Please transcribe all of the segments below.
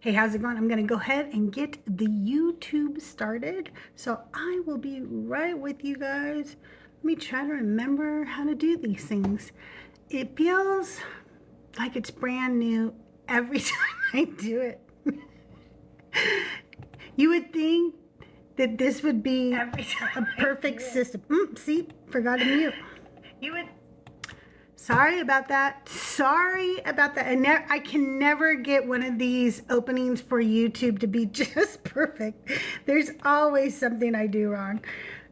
Hey, how's it going? I'm going to go ahead and get the YouTube started. So I will be right with you guys. Let me try to remember how to do these things. It feels like it's brand new every time I do it. You would think that this would be a perfect system. See, forgot to mute. Sorry about that. Sorry about that. I can never get one of these openings for YouTube to be just perfect. There's always something I do wrong.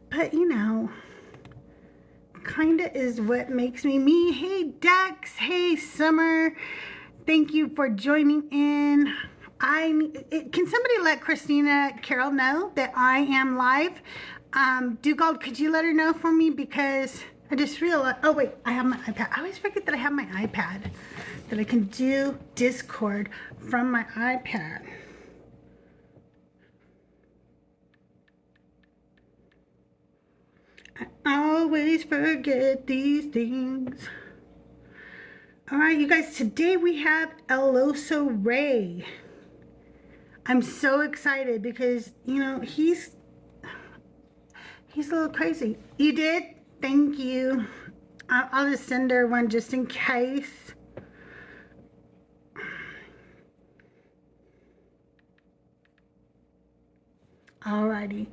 But you know, kinda is what makes me me. Hey Dex, hey Summer. Thank you for joining in. Can somebody let Christina Carroll know that I am live? Decon, could you let her know for me? Because I just realized, oh wait, I have my iPad. I always forget that I have my iPad, that I can do Discord from my iPad. I always forget these things. All right, you guys, today we have CrystalJae. I'm so excited because, you know, he's a little crazy. You did? Thank you. I'll just send her one just in case. Alrighty.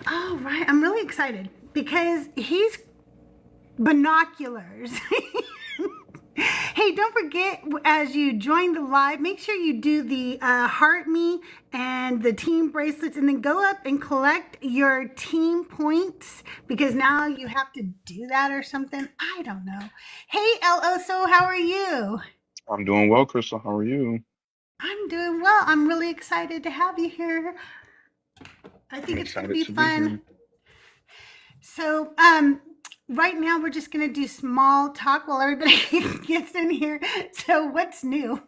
All right, I'm really excited because he's binoculars. Hey, don't forget, as you join the live, make sure you do the heart me and the team bracelets, and then go up and collect your team points, because now you have to do that or something. I don't know. Hey, Oso, how are you? I'm doing well, Crystal. How are you? I'm doing well. I'm really excited to have you here. I I'm think it's going to excited be to be fun. here. So, right now we're just going to do small talk while everybody gets in here. So, what's new?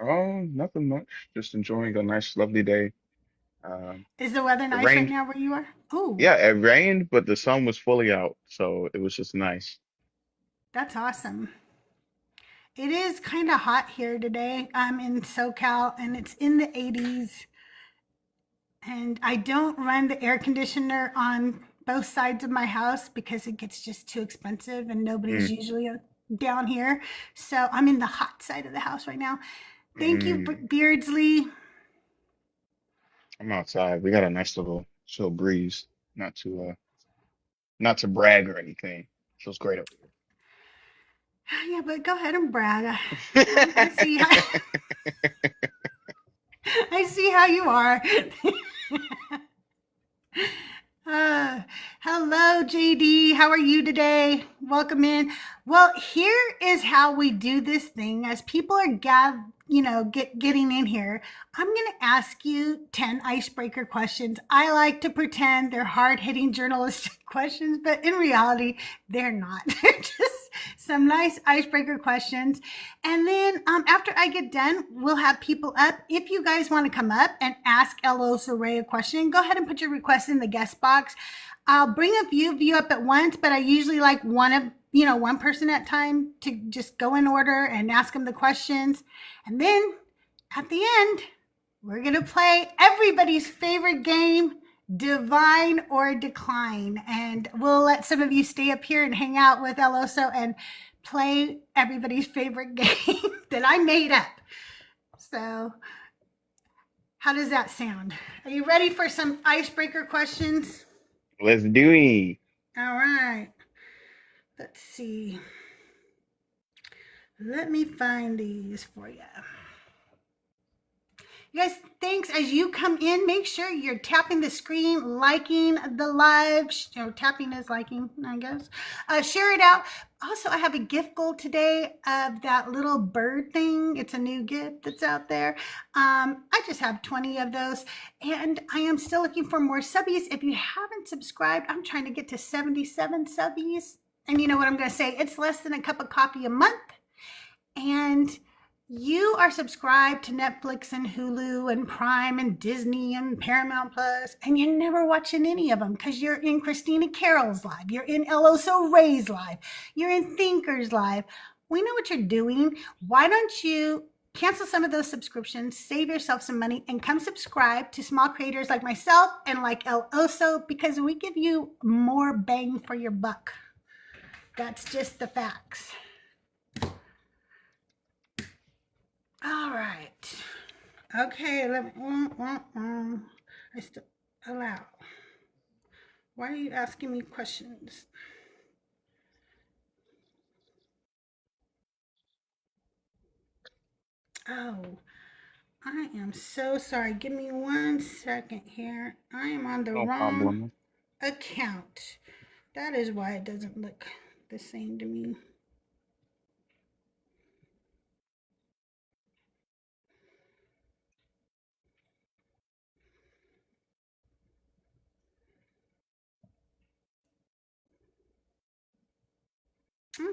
Oh, nothing much. Just enjoying a nice, lovely day. Is the weather It nice right rained. now where you are? Oh, Yeah, it rained, but the sun was fully out, so it was just nice. that's awesome. It is kind of hot here today. I'm in SoCal and it's in the 80s. And I don't run the air conditioner on both sides of my house because it gets just too expensive and nobody's Mm, usually down here. So I'm in the hot side of the house right now. Thank you, mm. Beardsley. I'm outside. We got a nice little chill breeze. Not to brag or anything. Feels great up Yeah, but go ahead and brag. I see here. how, I see how you are. Uh, Hello, JD. How are you today? Welcome in. Well, here is how we do this thing. As people are getting in here, I'm going to ask you 10 icebreaker questions. I like to pretend they're hard-hitting journalistic questions, but in reality, they're not. They're just some nice icebreaker questions. And then after I get done, we'll have people up. If you guys want to come up and ask Elos Ray a question, go ahead and put your request in the guest box. I'll bring a few of you up at once, but I usually like one person at a time to just go in order and ask them the questions. And then at the end, we're going to play everybody's favorite game, Divine or Decline. And we'll let some of you stay up here and hang out with Eloso and play everybody's favorite game that I made up. So, how does that sound? Are you ready for some icebreaker questions? Let's do it. All right. Let's see. Let me find these for you. You guys, thanks. As you come in, make sure you're tapping the screen, liking the live. Tapping is liking, I guess. Share it out. Also, I have a gift goal today of that little bird thing. It's a new gift that's out there. I just have 20 of those, and I am still looking for more subbies. If you haven't subscribed, I'm trying to get to 77 subbies. And you know what I'm going to say? It's less than a cup of coffee a month. And you are subscribed to Netflix and Hulu and Prime and Disney and Paramount Plus, and you're never watching any of them because you're in Christina Carroll's live, you're in Eloso Ray's live, you're in Thinker's live. We know what you're doing. Why don't you cancel some of those subscriptions, save yourself some money, and come subscribe to small creators like myself and like El Oso, because we give you more bang for your buck. That's just the facts. All right. Okay, let me, I still allow. Why are you asking me questions? Oh, I am so sorry. Give me 1 second here. I am on the No wrong problem. account. That is why it doesn't look the same to me.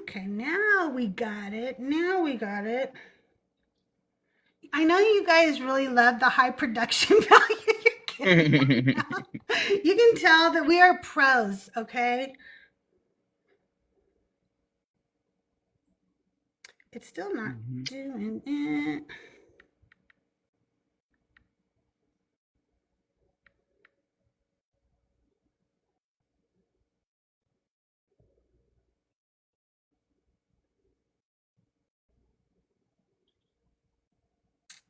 Okay, now we got it. Now we got it. I know you guys really love the high production value you're getting. You can tell that we are pros, okay? It's still not doing it.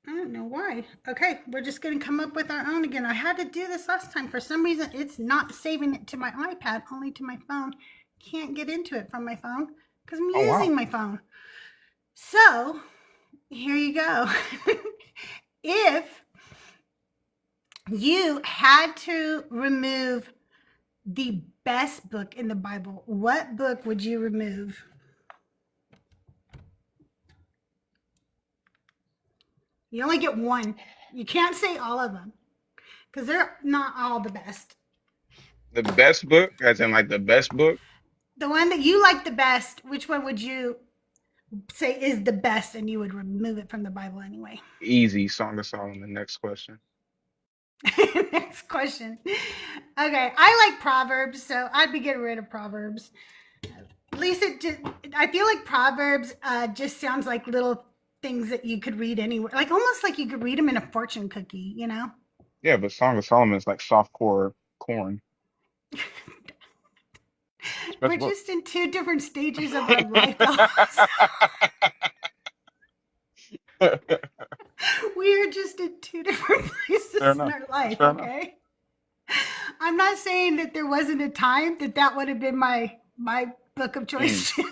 I don't know why. Okay, we're just going to come up with our own again. I had to do this last time. For some reason, it's not saving it to my iPad, only to my phone. Can't get into it from my phone because I'm Oh wow. using my phone. So, here you go. If you had to remove the best book in the Bible, what book would you remove? You only get one. You can't say all of them because they're not all the best. The best book, as in like the best book. The one that you like the best, which one would you say is the best and you would remove it from the Bible anyway? Easy, Song of Solomon. Next question. Next question. Okay, I like Proverbs, so I'd be getting rid of Proverbs. At least I feel like Proverbs just sounds like little things that you could read anywhere, like almost like you could read them in a fortune cookie, you know? Yeah, but Song of Solomon is like soft core corn. It's the We're best book. just in two different stages of our life. We are just in two different Fair places in enough. our That's life, fair enough. okay? I'm not saying that there wasn't a time that that would have been my book of Mm. choice too.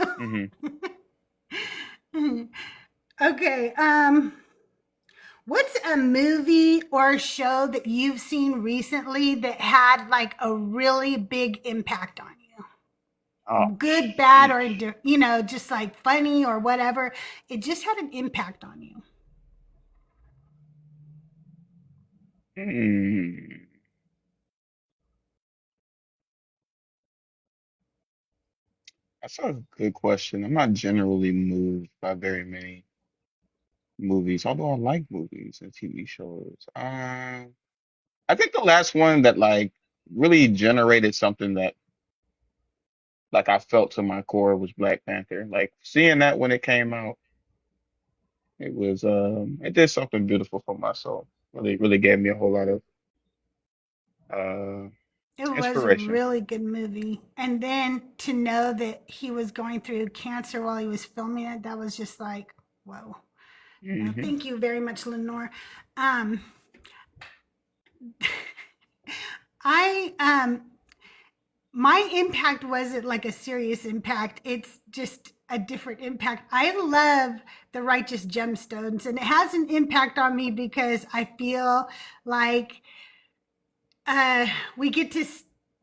Hmm. Okay, what's a movie or a show that you've seen recently that had like a really big impact on Oh, you? Good, bad, or sheesh. just like funny or whatever. It just had an impact on you. Hmm. That's a good question. I'm not generally moved by very many movies, although I like movies and TV shows. I think the last one that like really generated something that like I felt to my core was Black Panther. Like seeing that when it came out, it did something beautiful for my soul. Really gave me a whole lot of uh It was a inspiration. really good movie. And then to know that he was going through cancer while he was filming it, that was just like, whoa. No, Hmm. thank you very much, Lenore. Um, I my impact wasn't like a serious impact. It's just a different impact. I love the righteous gemstones, and it has an impact on me because I feel like we get to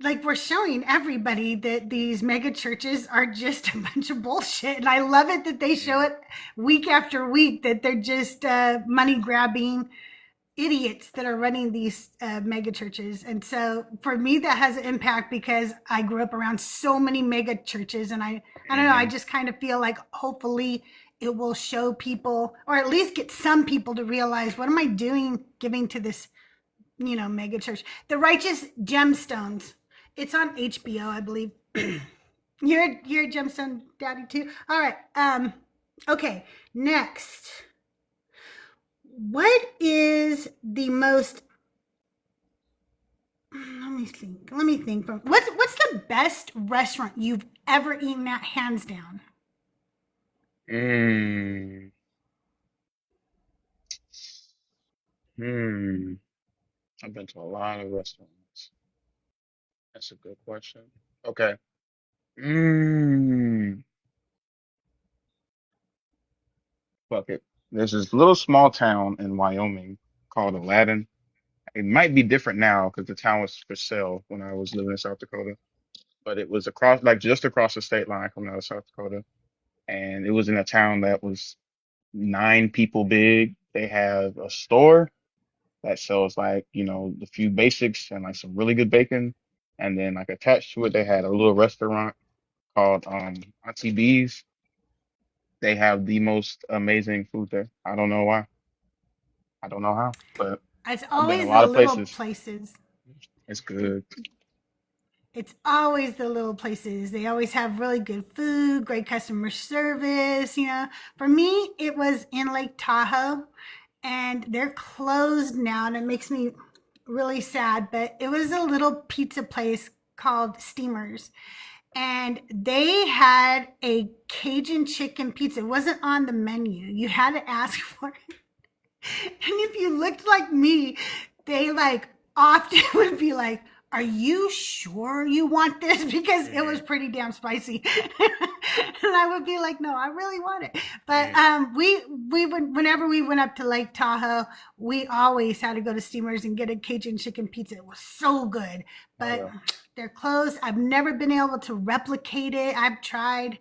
like we're showing everybody that these mega churches are just a bunch of bullshit, and I love it that they show it week after week that they're just money grabbing idiots that are running these mega churches. And so for me that has an impact because I grew up around so many mega churches, and I don't know, I Hmm. just kind of feel like hopefully it will show people, or at least get some people to realize, what am I doing giving to this mega church? The Righteous Gemstones. It's on HBO, I believe. You're a gemstone daddy too. All right. Okay. Next. What is the most? Let me think. Let me think. What's the best restaurant you've ever eaten at, hands down? Mm, hmm. I've been to a lot of restaurants. That's a good question. Okay. Mm, fuck it. There's this little small town in Wyoming called Aladdin. It might be different now because the town was for sale when I was living in South Dakota. But it was across, like just across the state line coming out of South Dakota. And it was in a town that was 9 people big. They have a store that sells like, the few basics and like some really good bacon. And then like attached to it, they had a little restaurant called Auntie B's. They have the most amazing food there. I don't know why. I don't know how, but It's I've been a always the lot of little places. places. It's good. It's always the little places. They always have really good food, great customer service. For me, it was in Lake Tahoe, and they're closed now, and it makes me really sad. But it was a little pizza place called Steamers, and they had a Cajun chicken pizza. It wasn't on the menu. You had to ask for it. And if you looked like me, they like often would be like, "Are you sure you want this?" Because it was Mm, pretty damn spicy. And I would be like, "No, I really want it." But mm. we would, whenever we went up to Lake Tahoe, we always had to go to Steamers and get a Cajun chicken pizza. It was so good, Oh but yeah, they're closed. I've never been able to replicate it. I've tried.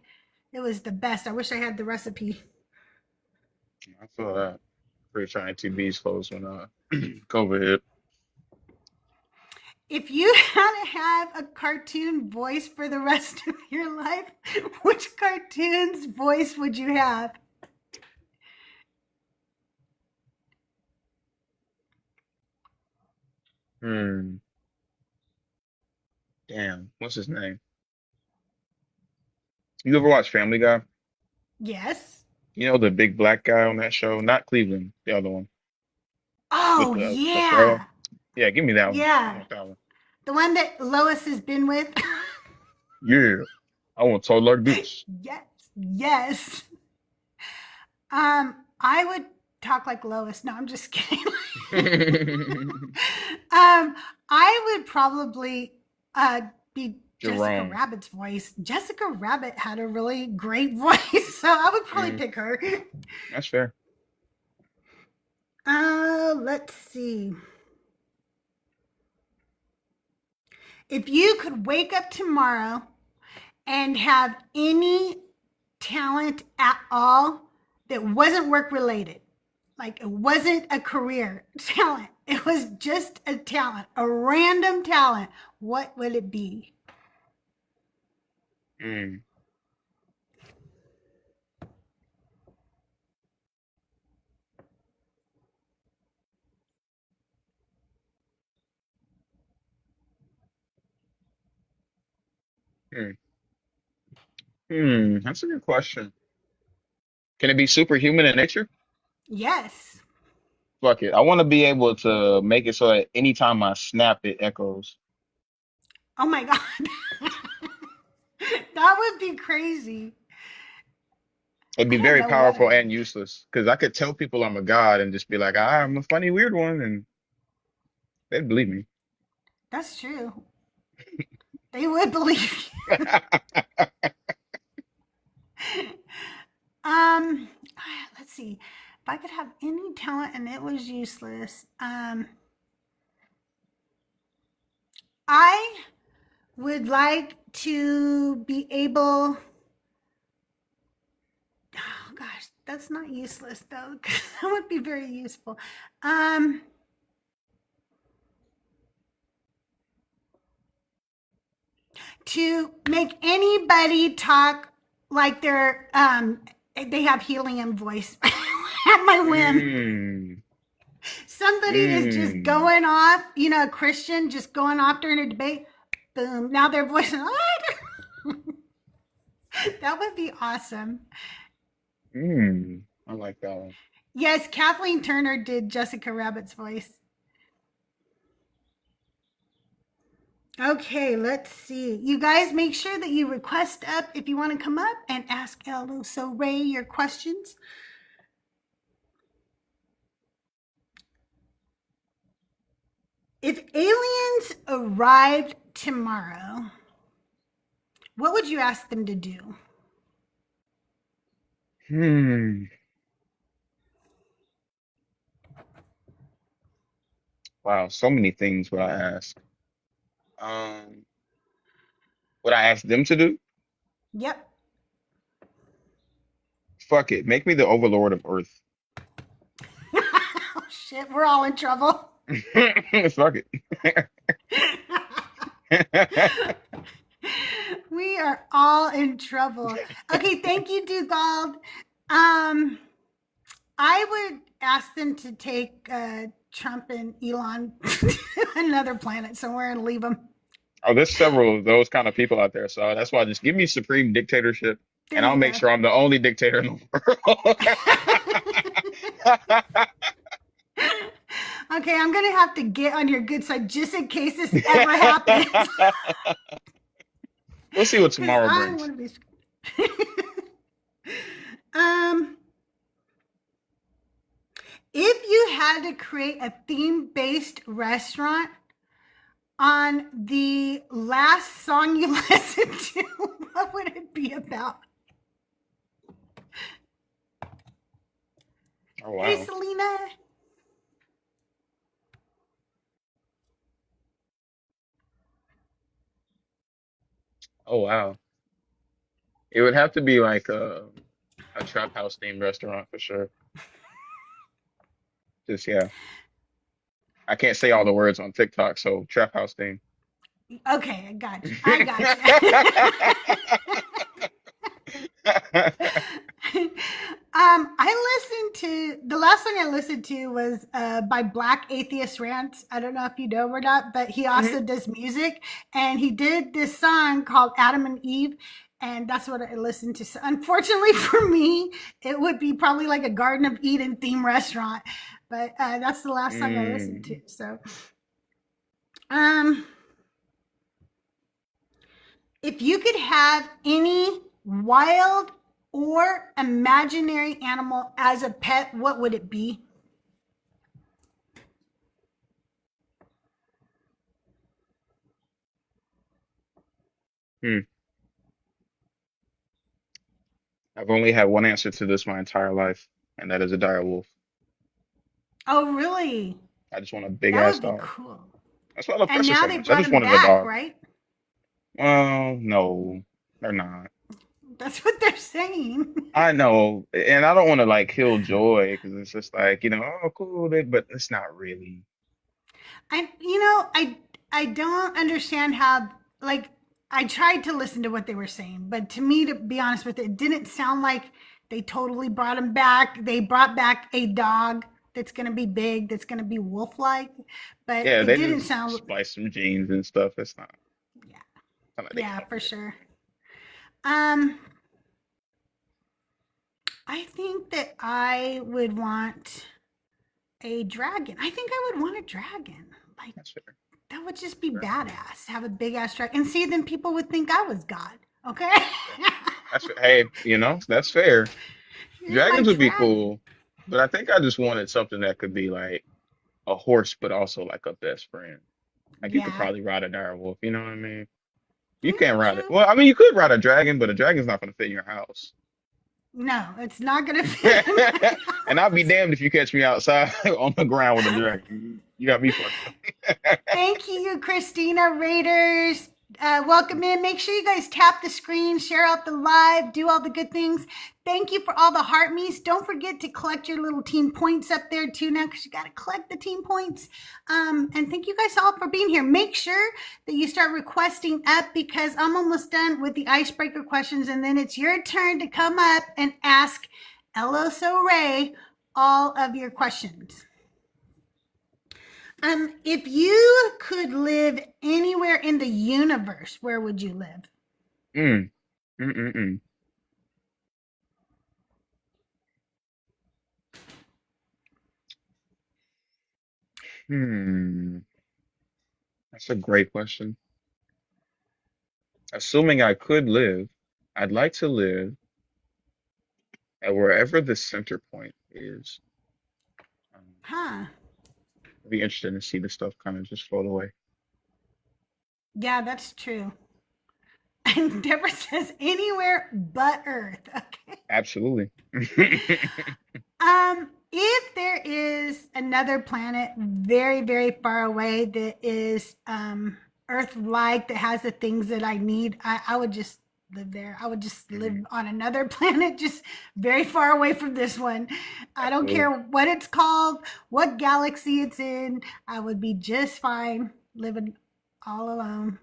It was the best. I wish I had the recipe. I feel that. Pretty sure Auntie B's closed when COVID hit. If you had to have a cartoon voice for the rest of your life, which cartoon's voice would you have? Hmm. Damn. What's his name? You ever watch Family Guy? Yes. You know the big black guy on that show? Not Cleveland, the other one with Oh, the fro. yeah. Yeah, give me that one. I Yeah. want that one. The one that Lois has been with? Yeah, I want to talk like this. Yes. Yes. I would talk like Lois. No, I'm just kidding. I would probably be Jessica Jerome. Rabbit's voice. Jessica Rabbit had a really great voice, so I would probably Mm, pick her. that's fair. Let's see. If you could wake up tomorrow and have any talent at all that wasn't work related, like it wasn't a career talent, it was just a talent, a random talent, what would it be? Mm, mm, that's a good question. Can it be superhuman in nature? Yes. Fuck it. I want to be able to make it so that anytime I snap, it echoes. Oh my God. That would be crazy. It'd be I don't very know what powerful it and is. useless because I could tell people I'm a god and just be like, I'm a funny, weird one, and they'd believe me. That's true. They would believe you. Um, let's see. If I could have any talent and it was useless, I would like to be able. Oh gosh, that's not useless though, because that would be very useful. Um, to make anybody talk like they have helium voice at my whim. Mm, Somebody is just mm, going off, a Christian just going off during a debate. Boom! Now their voice. That would be awesome. I like that one. Yes, Kathleen Turner did Jessica Rabbit's voice. Okay, let's see. You guys make sure that you request up if you want to come up and ask Elo So Ray your questions. If aliens arrived tomorrow, what would you ask them to do? Wow, so many things would I ask. Um, what I ask them to do? Yep. Fuck it, make me the overlord of Earth. Oh, shit, we're all in trouble. Fuck it. We are all in trouble. Okay, thank you, Dugald. I would ask them to take Trump and Elon to another planet somewhere and leave them. Oh, there's several of those kind of people out there, so that's why just give me supreme dictatorship, There and I'll you make go. sure I'm the only dictator in the world. Okay, I'm gonna have to get on your good side just in case this ever happens. We'll see what 'Cause tomorrow I brings. want to be. um, if you had to create a theme-based restaurant on the last song you listened to, what would it be about? Oh Hey, wow. Selena. Oh wow. It would have to be like a trap house themed restaurant for sure. Just yeah. I can't say all the words on TikTok, so trap house theme. Okay, I got you. I got you. I listened to the last song I listened to was by Black Atheist Rants. I don't know if you know or not, but he Mhm. also does music, and he did this song called Adam and Eve, and that's what I listened to. So unfortunately for me, it would be probably like a Garden of Eden theme restaurant, but that's the last song I listened to. Mm. So, um, if you could have any wild or imaginary animal as a pet, what would it be? Hmm. I've only had one answer to this my entire life, and that is a dire wolf. Oh, really? I just want a big That ass would be dog. cool. That's why I love And Pressure now so they much. I brought just him wanted a back, dog. right? Well, no, they're not. That's what they're saying. I know, and I don't want to like kill joy because it's just like, oh, cool, but it's not really. I don't understand how, like, I tried to listen to what they were saying, but to me, to be honest with it didn't sound like they totally brought him back. They brought back a dog that's going to be big, that's going to be wolf-like, but Yeah, it they didn't just sound. splice some genes and stuff. Yeah, It's not like they yeah, came up for with it. sure. Um, I think that I would want a dragon. I think I would want a dragon. Like, That's fair. that would just be Fair. badass. Have a big ass dragon. And see, then people would think I was God. Okay? Yeah. That's fair. Hey, that's fair. Here's my Dragons would be dragon. cool, but I think I just wanted something that could be like a horse, but also like a best friend. Like you could Yeah. probably ride a dire wolf. You know what I mean? You Yeah, can't ride it. true. Well, I mean, you could ride a dragon, but a dragon's not going to fit in your house. No, it's not going to fit in my And I'll be house. damned if you catch me outside on the ground with a dragon. You got me fucked up. Thank you, Christina Raiders. Welcome in. Make sure you guys tap the screen, share out the live, do all the good things. Thank you for all the heart me's. Don't forget to collect your little team points up there too now, because you got to collect the team points. And thank you guys all for being here. Make sure that you start requesting up because I'm almost done with the icebreaker questions, and then it's your turn to come up and ask Elo So Ray all of your questions. If you could live anywhere in the universe, where would you live? Hmm, that's a great question. Assuming I could live, I'd like to live at wherever the center point is. Um, Huh. it'd be interesting to see the stuff kind of just float away. Yeah, that's true. And Deborah says anywhere but Earth. Okay. Absolutely. If there is another planet very, very far away that is Earth-like, that has the things that I need, I would just live there. I would just live Mhm. on another planet, just very far away from this one. I don't Absolutely. care what it's called, what galaxy it's in. I would be just fine living all alone.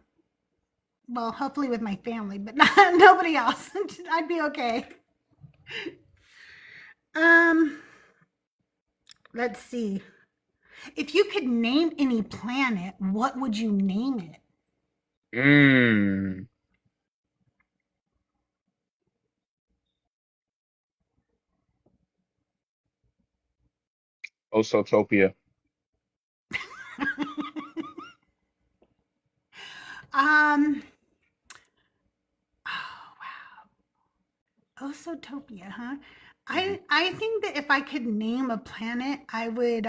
Well, hopefully with my family, but not nobody else. I'd be okay. Um, let's see. If you could name any planet, what would you name it? Mm. Osotopia. um, oh wow, Osotopia, huh? Mhm. I think that if I could name a planet, I would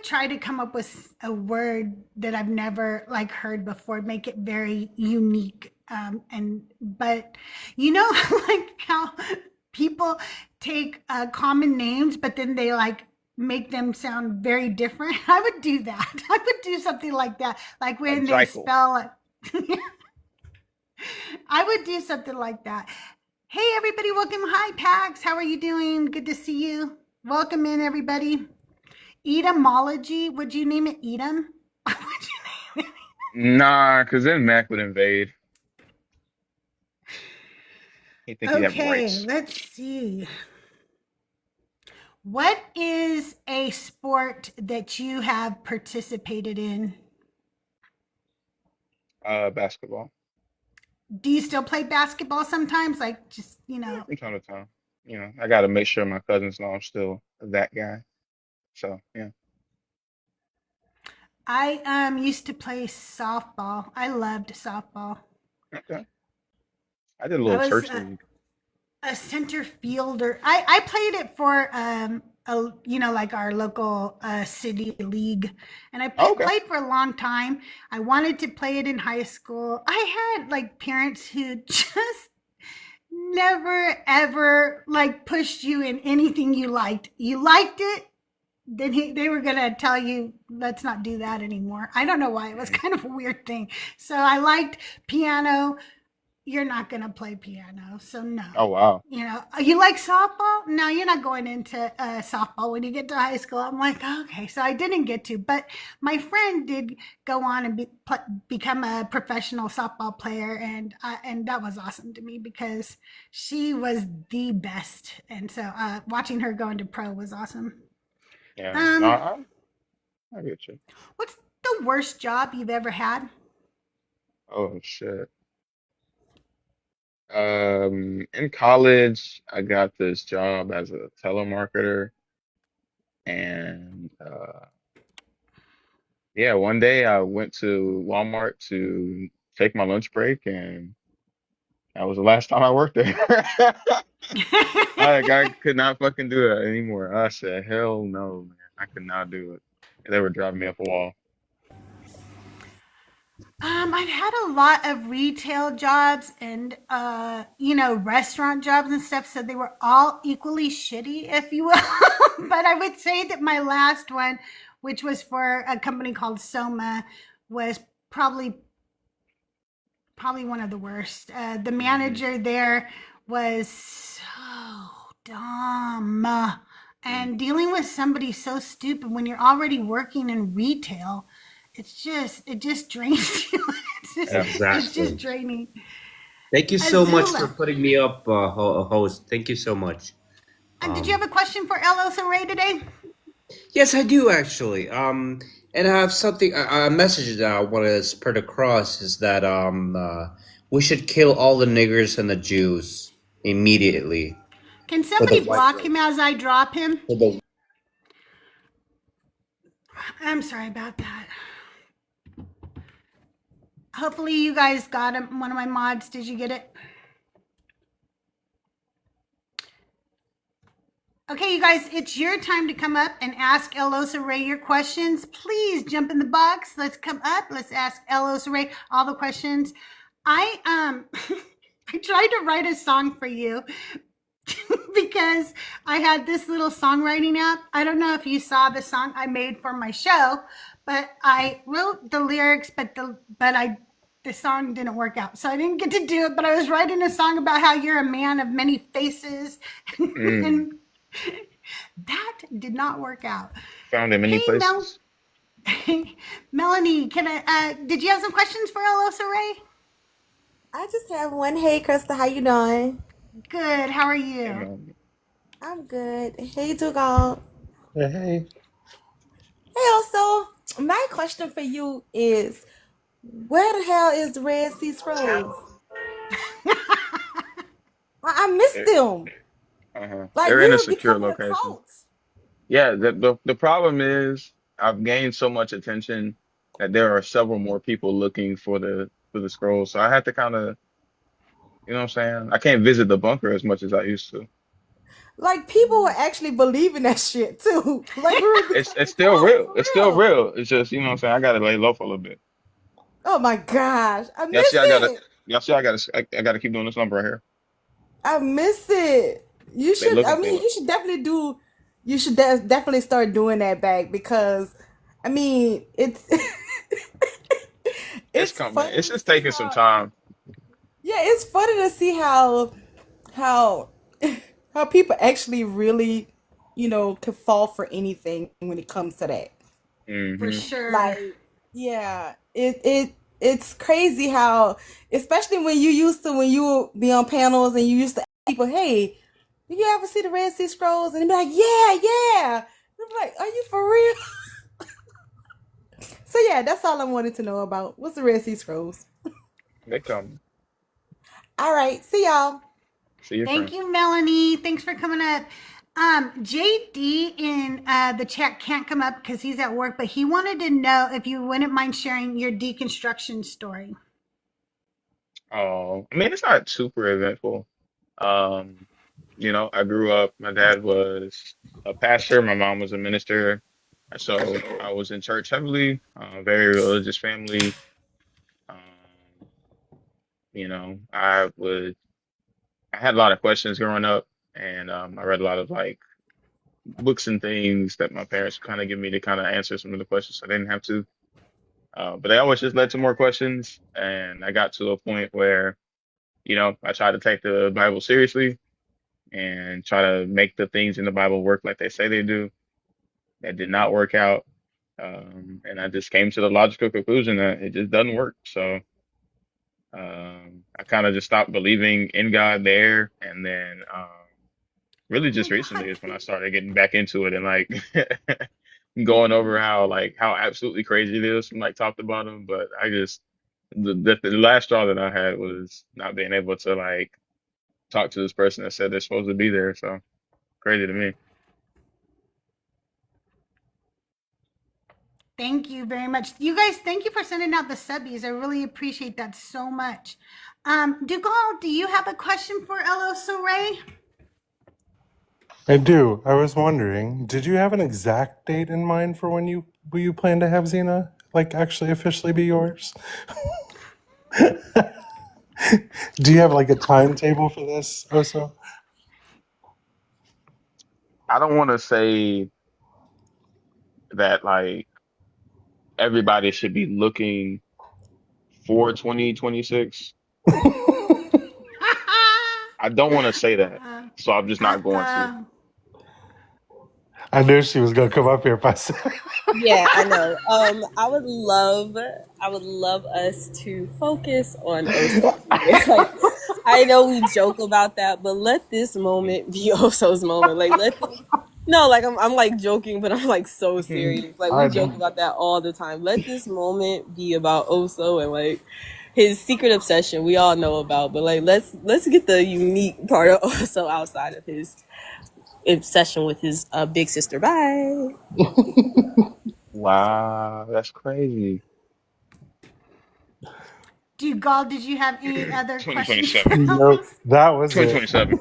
try to come up with a word that I've never like heard before, make it very unique. And but you know, like how people take common names, but then they like make them sound very different. I would do that. I would do something like that, like Like when they Jekyll. spell it. I would do something like that. Hey, everybody, welcome. Hi, Pax. How are you doing? Good to see you. Welcome in, everybody. Edamology. Would you name it Edam? Would you name it? Nah, because then Mac would invade. He think he'd have Okay, rights. let's see. What is a sport that you have participated in? Basketball. Do you still play basketball sometimes? Like just, Yeah, from time to time. I got to make sure my cousins know I'm still that guy. So, yeah. I used to play softball. I loved softball. Okay. I did a I little was church league. a center fielder. I played it for like our local city league, and I Oh, okay. played for a long time. I wanted to play it in high school. I had like parents who just never ever like pushed you in anything you liked. You liked it, then they were gonna tell you let's not do that anymore. I don't know why. It was Mhm. kind of a weird thing. So I liked piano. You're not going to play piano. So, no. Oh, wow. You like softball? No, you're not going into softball when you get to high school. I'm like, okay. So I didn't get to, but my friend did go on and become a professional softball player. And that was awesome to me because she was the best. And so watching her go into pro was awesome. Yeah. No, Um, I get you. what's the worst job you've ever had? Oh, shit. In college, I got this job as a telemarketer, and yeah, one day I went to Walmart to take my lunch break, and that was the last time I worked there. I could not fucking do that anymore. I said, hell no, man. I could not do it. They were driving me up a wall. I've had a lot of retail jobs and restaurant jobs and stuff, so they were all equally shitty, if you will. But I would say that my last one, which was for a company called Soma, was probably probably one of the worst. The Hmm. manager there was so dumb. And dealing with somebody so stupid when you're already working in retail, it just drains you. It's just Exactly. draining. Thank you so much for Azula. putting me up, host. Thank you so much. Did you have Um, a question for LL Ray today? yes, I do actually. And I have something, a message that I want to spread across is that we should kill all the niggers and the Jews immediately Can for the somebody white block him race. as I drop him? For the I'm sorry about that. Hopefully you guys got it. One of my mods, did you get it? Okay, you guys, it's your time to come up and ask Elosa Ray your questions. Please jump in the box. Let's come up. Let's ask Elosa Ray all the questions. I I tried to write a song for you because I had this little songwriting app. I don't know if you saw the song I made for my show, but I wrote the lyrics, but the song didn't work out. So I didn't get to do it, but I was writing a song about how you're a man of many faces. And that did not work out. Found in many places. Melanie, did you have some questions for Elosa Ray? I just have one. Hey, Krista, how you doing? Good. How are you? I'm good. Hey, Decon. Hey. Hey, also, my question for you is, where the hell is the Red Sea Scrolls? I missed them. Like, They're in a we're secure becoming a location. cult. Yeah, the problem is I've gained so much attention that there are several more people looking for the scrolls. So I have to kind of, you know what I'm saying? I can't visit the bunker as much as I used to. Like, people were actually believing that shit too. Like, It's still real. It's still real. It's just, you know what I'm saying? I gotta lay low for a little bit. Oh my gosh, I Y'all miss see, it. I gotta keep doing this number right here. I miss it. You should. I mean, you should definitely do. You should definitely start doing that back because, I mean, it's It's coming. funny It's to just see taking some time. Yeah, it's funny to see how how people actually really, can fall for anything when it comes to that. For sure. Like, yeah, it's crazy how, especially when you would be on panels and you used to ask people, hey, did you ever see the Red Sea Scrolls? And they'd be like, yeah. And I'm like, are you for real? So yeah, that's all I wanted to know about. What's the Red Sea Scrolls? They come. All right, see y'all. See you. Thank you, Melanie. Thanks for coming up. JD in the chat can't come up because he's at work, but he wanted to know if you wouldn't mind sharing your deconstruction story. Oh, I mean, it's not super eventful. I grew up, my dad was a pastor, my mom was a minister. So I was in church heavily, very religious family. Um, I had a lot of questions growing up, and I read a lot of like books and things that my parents kind of give me to kind of answer some of the questions so I didn't have to. But they always just led to more questions, and I got to a point where, I tried to take the Bible seriously and try to make the things in the Bible work like they say they do. That did not work out. And I just came to the logical conclusion that it just doesn't work. So I kind of just stopped believing in God there. And then really just recently is when I started getting back into it and like going over how absolutely crazy it is from like top to bottom. But I just the last straw that I had was not being able to like talk to this person that said they're supposed to be there. So crazy to me. Thank you very much. You guys, thank you for sending out the subbies. I really appreciate that so much. Decon, do you have a question for Elosa Ray? I do. I was wondering, did you have an exact date in mind for when you plan to have Xena like actually officially be yours? Do you have like a timetable for this also? I don't want to say that like everybody should be looking for 2026. I don't want to say that, so I'm just not going to. I knew she was gonna come up here if I said. Yeah, I know. I would love us to focus on Oso. Like, I know we joke about that, but let this moment be Oso's moment. Like, I'm like joking, but I'm like so serious. Like, we joke about that all the time. Let this moment be about Oso and like his secret obsession we all know about. But like, let's get the unique part of Oso outside of his obsession with his big sister. Bye. Wow, that's crazy. Dugald, did you have any other questions for 2027. Nope, us? that was it. 2027.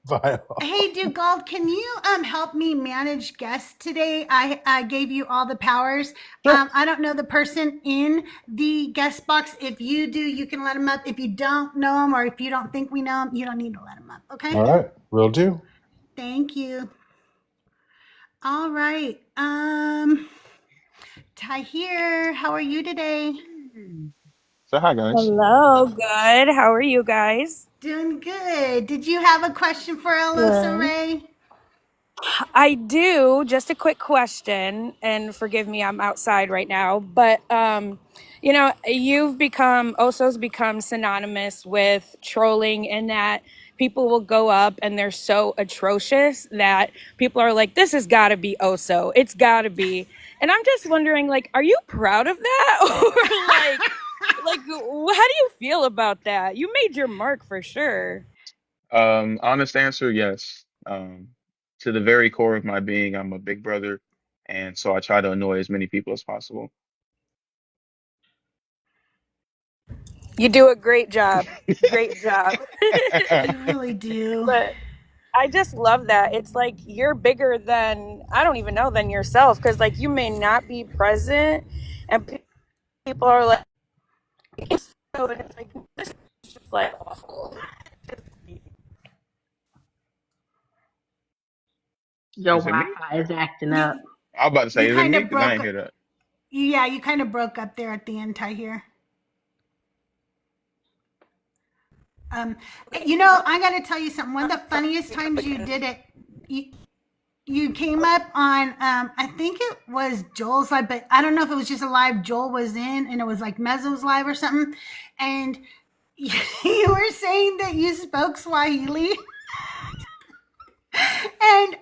Bye. Hey, Dugald, can you help me manage guests today? I gave you all the powers. Sure. I don't know the person in the guest box. If you do, you can let them up. If you don't know them, or if you don't think we know them, you don't need to let them up. Okay? All right, will do. Thank you. All right. Tahir, how are you today? So hi guys. Hello, good. How are you guys? Doing good. Did you have a question for Elosa Good. Ray? I do. Just a quick question, and forgive me, I'm outside right now. But Oso's become synonymous with trolling in that people will go up and they're so atrocious that people are like, "This has got to be Oso. It's got to be." And I'm just wondering, like, are you proud of that, or like, how do you feel about that? You made your mark for sure. Honest answer, yes. To the very core of my being, I'm a big brother, and so I try to annoy as many people as possible. You do a great job. Great job. You really do. But I just love that. It's like you're bigger than, I don't even know, than yourself. Because, like, you may not be present, and people are like, so it's like, this is just like awful. Your Is it me? Wi-Fi is acting up. I was about to say, You is it kind me? of Because I broke ain't up. hear that. Yeah, you kind of broke up there at the end, Tahir. I got to tell you something. One of the funniest times you did it, you came up on, I think it was Joel's live, but I don't know if it was just a live Joel was in, and it was like Mezzo's live or something. And you were saying that you spoke Swahili, and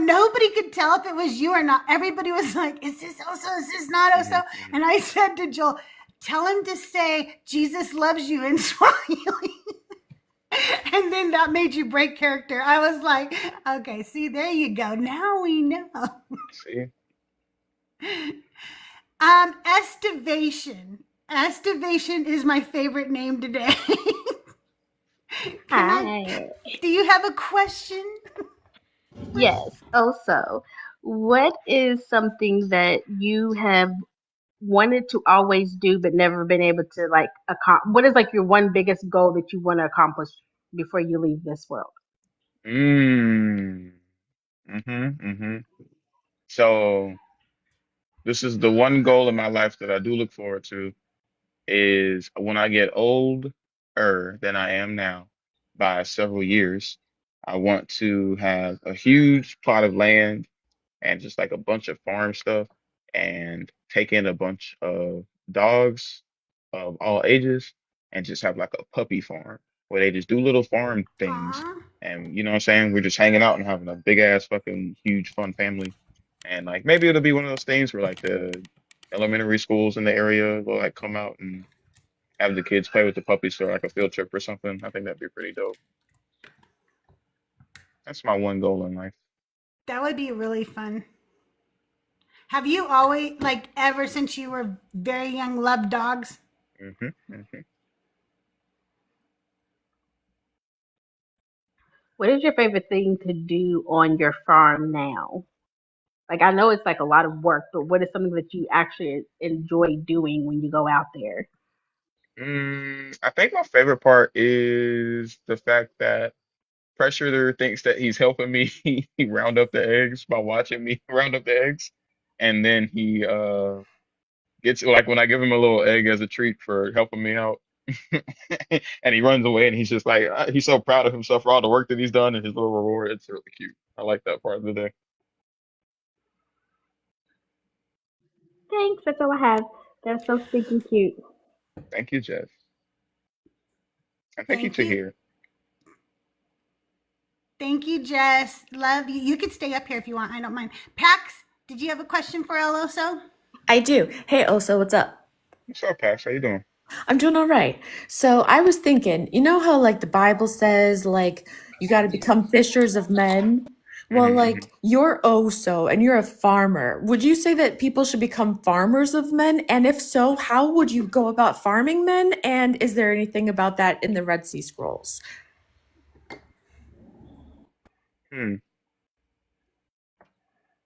nobody could tell if it was you or not. Everybody was like, "Is this Oso? Is this not Oso?" And I said to Joel, "Tell him to say Jesus loves you in Swahili." And then that made you break character. I was like, okay, see, there you go. Now we know. See? Estivation. Estivation is my favorite name today. Hi. Do you have a question? Yes. Also, what is something that you have wanted to always do but never been able to what is like your one biggest goal that you want to accomplish before you leave this world? Mm. Mm-hmm. So this is the one goal in my life that I do look forward to is when I get older than I am now by several years, I want to have a huge plot of land and just like a bunch of farm stuff and take in a bunch of dogs of all ages and just have like a puppy farm where they just do little farm things. Aw. And you know what I'm saying? We're just hanging out and having a big ass fucking huge fun family. And like maybe it'll be one of those things where like the elementary schools in the area will like come out and have the kids play with the puppies for like a field trip or something. I think that'd be pretty dope. That's my one goal in life. That would be really fun. Have you always, like, ever since you were very young, loved dogs? hmm hmm What is your favorite thing to do on your farm now? Like I know it's like a lot of work, but what is something that you actually enjoy doing when you go out there? I think my favorite part is the fact that Pressure thinks that he's helping me round up the eggs by watching me round up the eggs. And then he gets like when I give him a little egg as a treat for helping me out. And he runs away and he's just like he's so proud of himself for all the work that he's done and his little reward. It's really cute. I like that part of the day. Thanks, that's all I have. That's so stinking cute. Thank you, Jeff. And thank you Thank to you. here. Thank you, Jess. Love you. You can stay up here if you want. I don't mind. Pax, did you have a question for El Oso? I do. Hey, Oso, what's up? What's up, Pax? How you doing? I'm doing all right. So I was thinking, you know how like the Bible says like you got to become fishers of men? Well, Hmm. like, you're Oso and you're a farmer. Would you say that people should become farmers of men? And if so, how would you go about farming men? And is there anything about that in the Red Sea Scrolls? Hmm.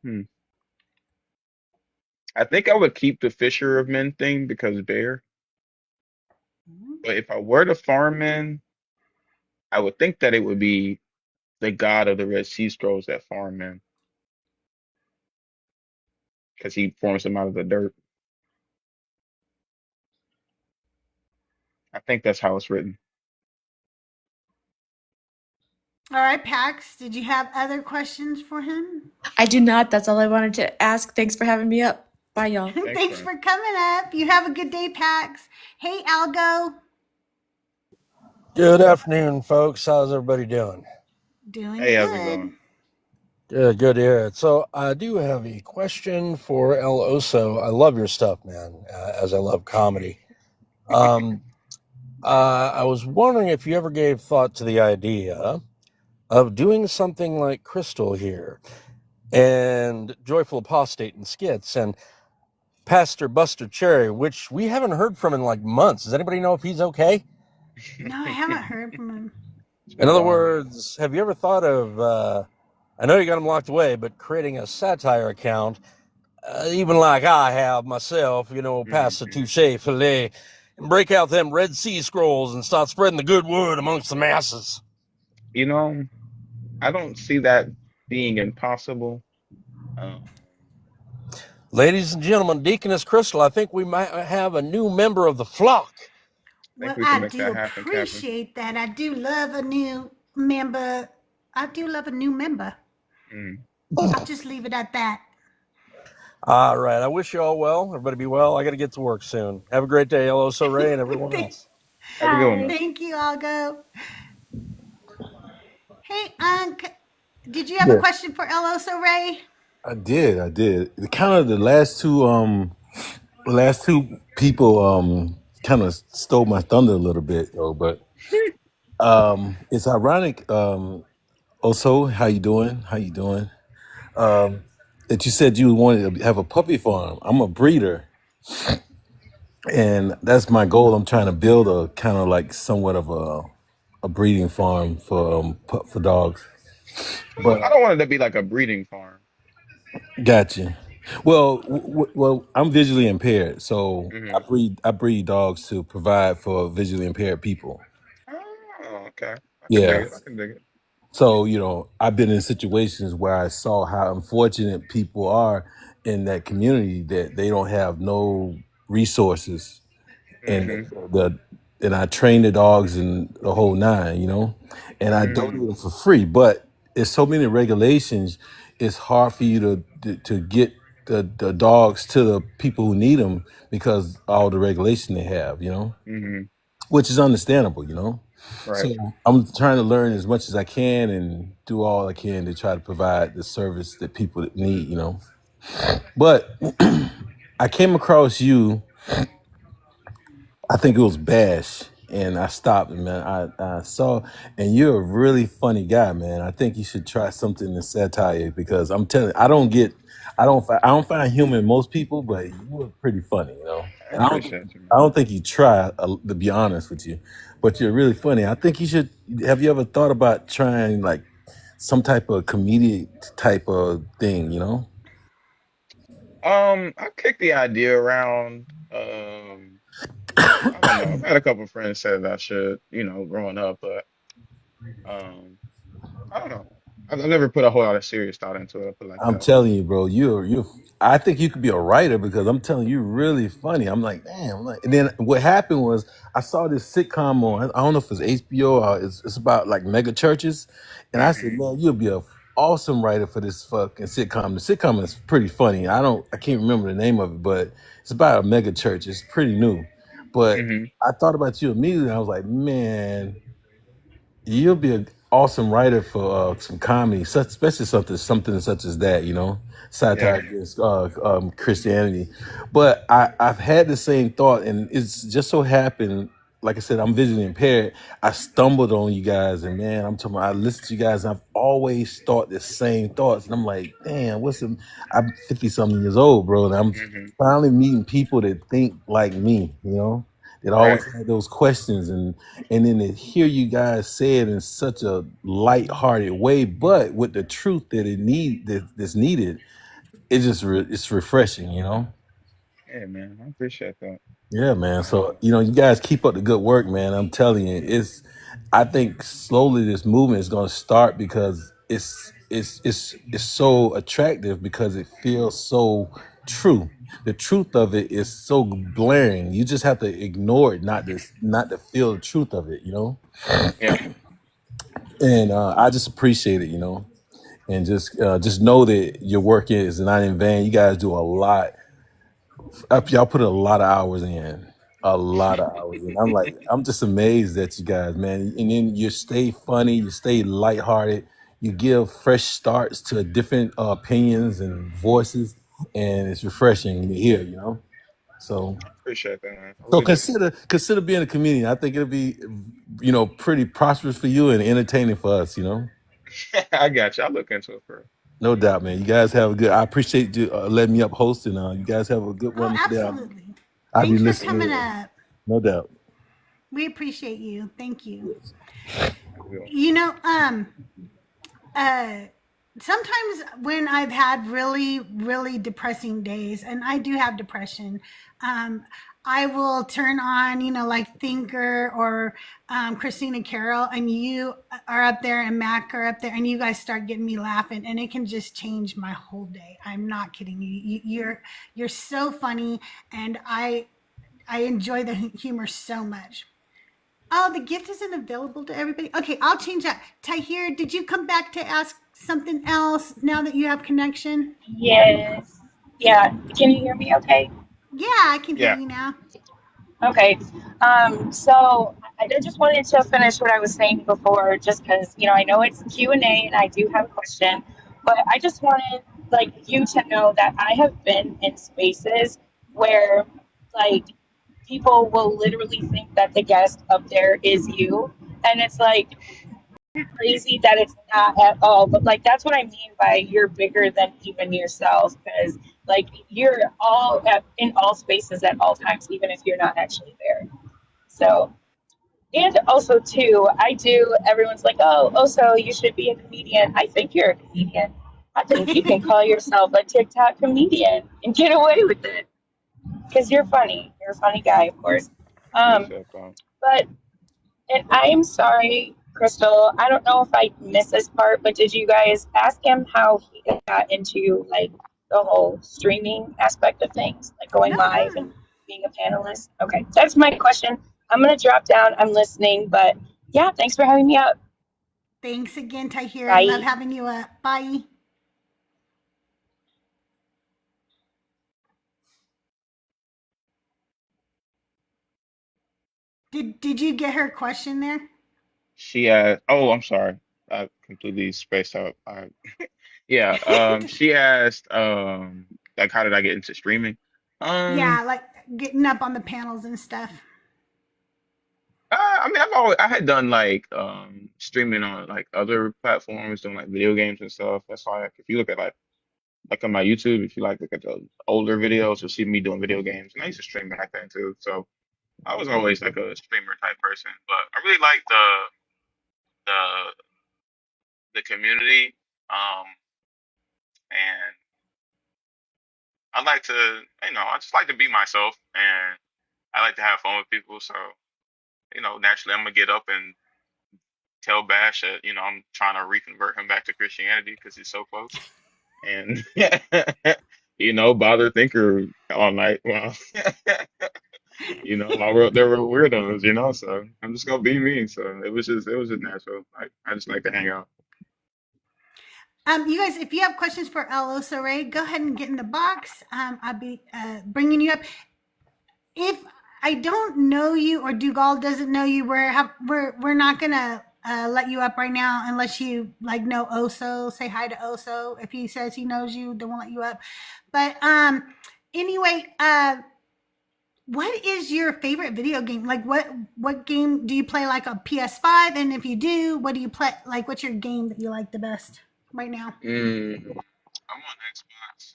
Hmm. I think I would keep the Fisher of Men thing because bear. But if I were to farm men, I would think that it would be the god of the Red Sea Scrolls that farm men because he forms them out of the dirt. I think that's how it's written. All right, Pax, did you have other questions for him? I do not. That's all I wanted to ask. Thanks for having me up. Bye, y'all. Thanks, Thanks friend. for coming up. You have a good day, Pax. Hey, Algo. Good afternoon, folks. How's everybody doing? Doing Hey, how's it good. going? Good to hear it. So I do have a question for El Oso. I love your stuff, man, as I love comedy. I was wondering if you ever gave thought to the idea of doing something like Crystal here and Joyful Apostate and skits and Pastor Buster Cherry, which we haven't heard from in like months. Does anybody know if he's okay? No, I haven't heard from him. It's In been a other while. words, have you ever thought of, I know you got him locked away, but creating a satire account, even like I have myself, Pastor Mm-hmm. Touche Filet, and break out them Red Sea Scrolls and start spreading the good word amongst the masses? You know, I don't see that being impossible. Um, Ladies and gentlemen, Deaconess Crystal, I think we might have a new member of the flock. I think Well, we can I make do that happen, Captain. appreciate that. I do love a new member. I do love a new member. Mm. I'll just leave it at that. All right. I wish you all well. Everybody be well. I got to get to work soon. Have a great day, El Oso Ray and everyone Thank, else. Have a good one, man. thank you, Algo. Hey, Unc, did you have a Yeah, question for Eloso Ray? I did. The kind of the last two people kind of stole my thunder a little bit though. But it's ironic. Also, how you doing? How you doing? That you said you wanted to have a puppy farm. I'm a breeder, and that's my goal. I'm trying to build a kind of like somewhat of a breeding farm for dogs. But I don't want it to be like a breeding farm. gotcha. Well, I'm visually impaired, so Hmm. I breed dogs to provide for visually impaired people. Oh, okay. I can dig Yeah. it. I can dig it. So, I've been in situations where I saw how unfortunate people are in that community that they don't have no resources, and Hmm. the and I train the dogs and the whole nine, and I Hmm. donate them for free. But there's so many regulations; it's hard for you to get the dogs to the people who need them because all the regulation they have, Hmm. which is understandable, Right. So I'm trying to learn as much as I can and do all I can to try to provide the service that people need, But I came across you, I think it was Bash, and I stopped, and man. I saw, and you're a really funny guy, man. I think you should try something in satire because I'm telling you, I don't find humor in most people, but you were pretty funny, I And appreciate you, I man. don't think you try, to be honest with you, but you're really funny. I think you should. Have you ever thought about trying like some type of comedic type of thing, I kicked the idea around. I don't know. I've had a couple of friends say that I should, growing up, but um, I don't know. I've never put a whole lot of serious thought into it. I put it like I'm that. telling you, bro, you. I think you could be a writer because I'm telling you, you're really funny. I'm like, damn. And then what happened was I saw this sitcom on. I don't know if it's HBO or it's about like mega churches, and I said, Hmm. man, you'll be a awesome writer for this fucking sitcom. The sitcom is pretty funny. I can't remember the name of it, but it's about a mega church. It's pretty new, but Hmm. I thought about you immediately. I was like, man, you'll be an awesome writer for some comedy, especially something such as that. Satire Yeah. against Christianity. But I've had the same thought, and it's just so happened like I said, I'm visually impaired. I stumbled on you guys, and man, I'm talking. I listen to you guys, and I've always thought the same thoughts, and I'm like, damn, I'm 50 something years old, bro, and I'm Hmm. finally meeting people that think like me. That always Right. had those questions, and then to hear you guys say it in such a light-hearted way, but with the truth that's needed, it's refreshing. Yeah, man. I appreciate that. Yeah, man. Um, So, you guys keep up the good work, man. I'm telling you, I think slowly this movement is going to start because it's so attractive because it feels so true. The truth of it is so blaring. You just have to ignore it, not to feel the truth of it. yeah. And I just appreciate it. And just know that your work is not in vain. You guys do a lot. Y'all put a lot of hours in, a lot of hours in. I'm just amazed at you guys, man. And then you stay funny, you stay lighthearted, you give fresh starts to different opinions and voices, and it's refreshing to hear. So, Appreciate that, man. I so really do. consider being a comedian. I think it'll be, pretty prosperous for you and entertaining for us. I got you. I'll look into it for. No doubt, man. You guys have a good. I appreciate you letting me up hosting. You guys have a good Oh, one today. absolutely. I'll be Thanks for listening coming in. up. No doubt. We appreciate you. Thank you. Real. You know, sometimes when I've had really, really depressing days, and I do have depression, I will turn on, like Thinker or Christina Carroll, and you are up there, and Mac are up there, and you guys start getting me laughing, and it can just change my whole day. I'm not kidding you. You're so funny, and I enjoy the humor so much. Oh, the gift isn't available to everybody. Okay, I'll change that. Tahir, did you come back to ask something else now that you have connection? Yes. Yeah. Can you hear me okay? Yeah, I can hear Yeah. you now. Okay. So I just wanted to finish what I was saying before, just because, I know it's Q&A and I do have a question, but I just wanted like you to know that I have been in spaces where like people will literally think that the guest up there is you. And it's like crazy that it's not at all. But like that's what I mean by you're bigger than even yourself, because like you're in all spaces at all times, even if you're not actually there. So, and also too, I do. Everyone's like, oh, so you should be a comedian. I think you're a comedian. I think you can call yourself a TikTok comedian and get away with it because you're funny. You're a funny guy, of course. Um, Appreciate that. but and I am sorry, Crystal. I don't know if I missed this part, but did you guys ask him how he got into like the whole streaming aspect of things, like going No, live and being a panelist? Okay, that's my question. I'm gonna drop down. I'm listening, but yeah, thanks for having me up. thanks again, Tahir. Love Bye. having you up. Bye. Did you get her question there? She asked. Oh, I'm sorry. I completely spaced out. Yeah. She asked. Like, how did I get into streaming? Um. Yeah, like getting up on the panels and stuff. I mean, I had done like streaming on like other platforms, doing like video games and stuff. That's why if you look at like on my YouTube, if you like look at the older videos, you'll see me doing video games. And I used to stream back then too. So I was always like a streamer type person. But I really like the the community. Um, and I like to, I just like to be myself, and I like to have fun with people. So, naturally, I'm gonna get up and tell Bash that, I'm trying to reconvert him back to Christianity because he's so close, and bother Thinker all night. Well, they were weirdos, So I'm just gonna be me. So it was just natural. I just like to hang out. You guys, if you have questions for El Oso Ray, go ahead and get in the box. I'll be bringing you up. If I don't know you or Dugal doesn't know you, we're not gonna let you up right now unless you like know Oso. Say hi to Oso. If he says he knows you, then we'll let you up. But anyway, what is your favorite video game? Like what game do you play, like a PS5? And if you do, what do you play? Like what's your game that you like the best right now? I'm on Xbox.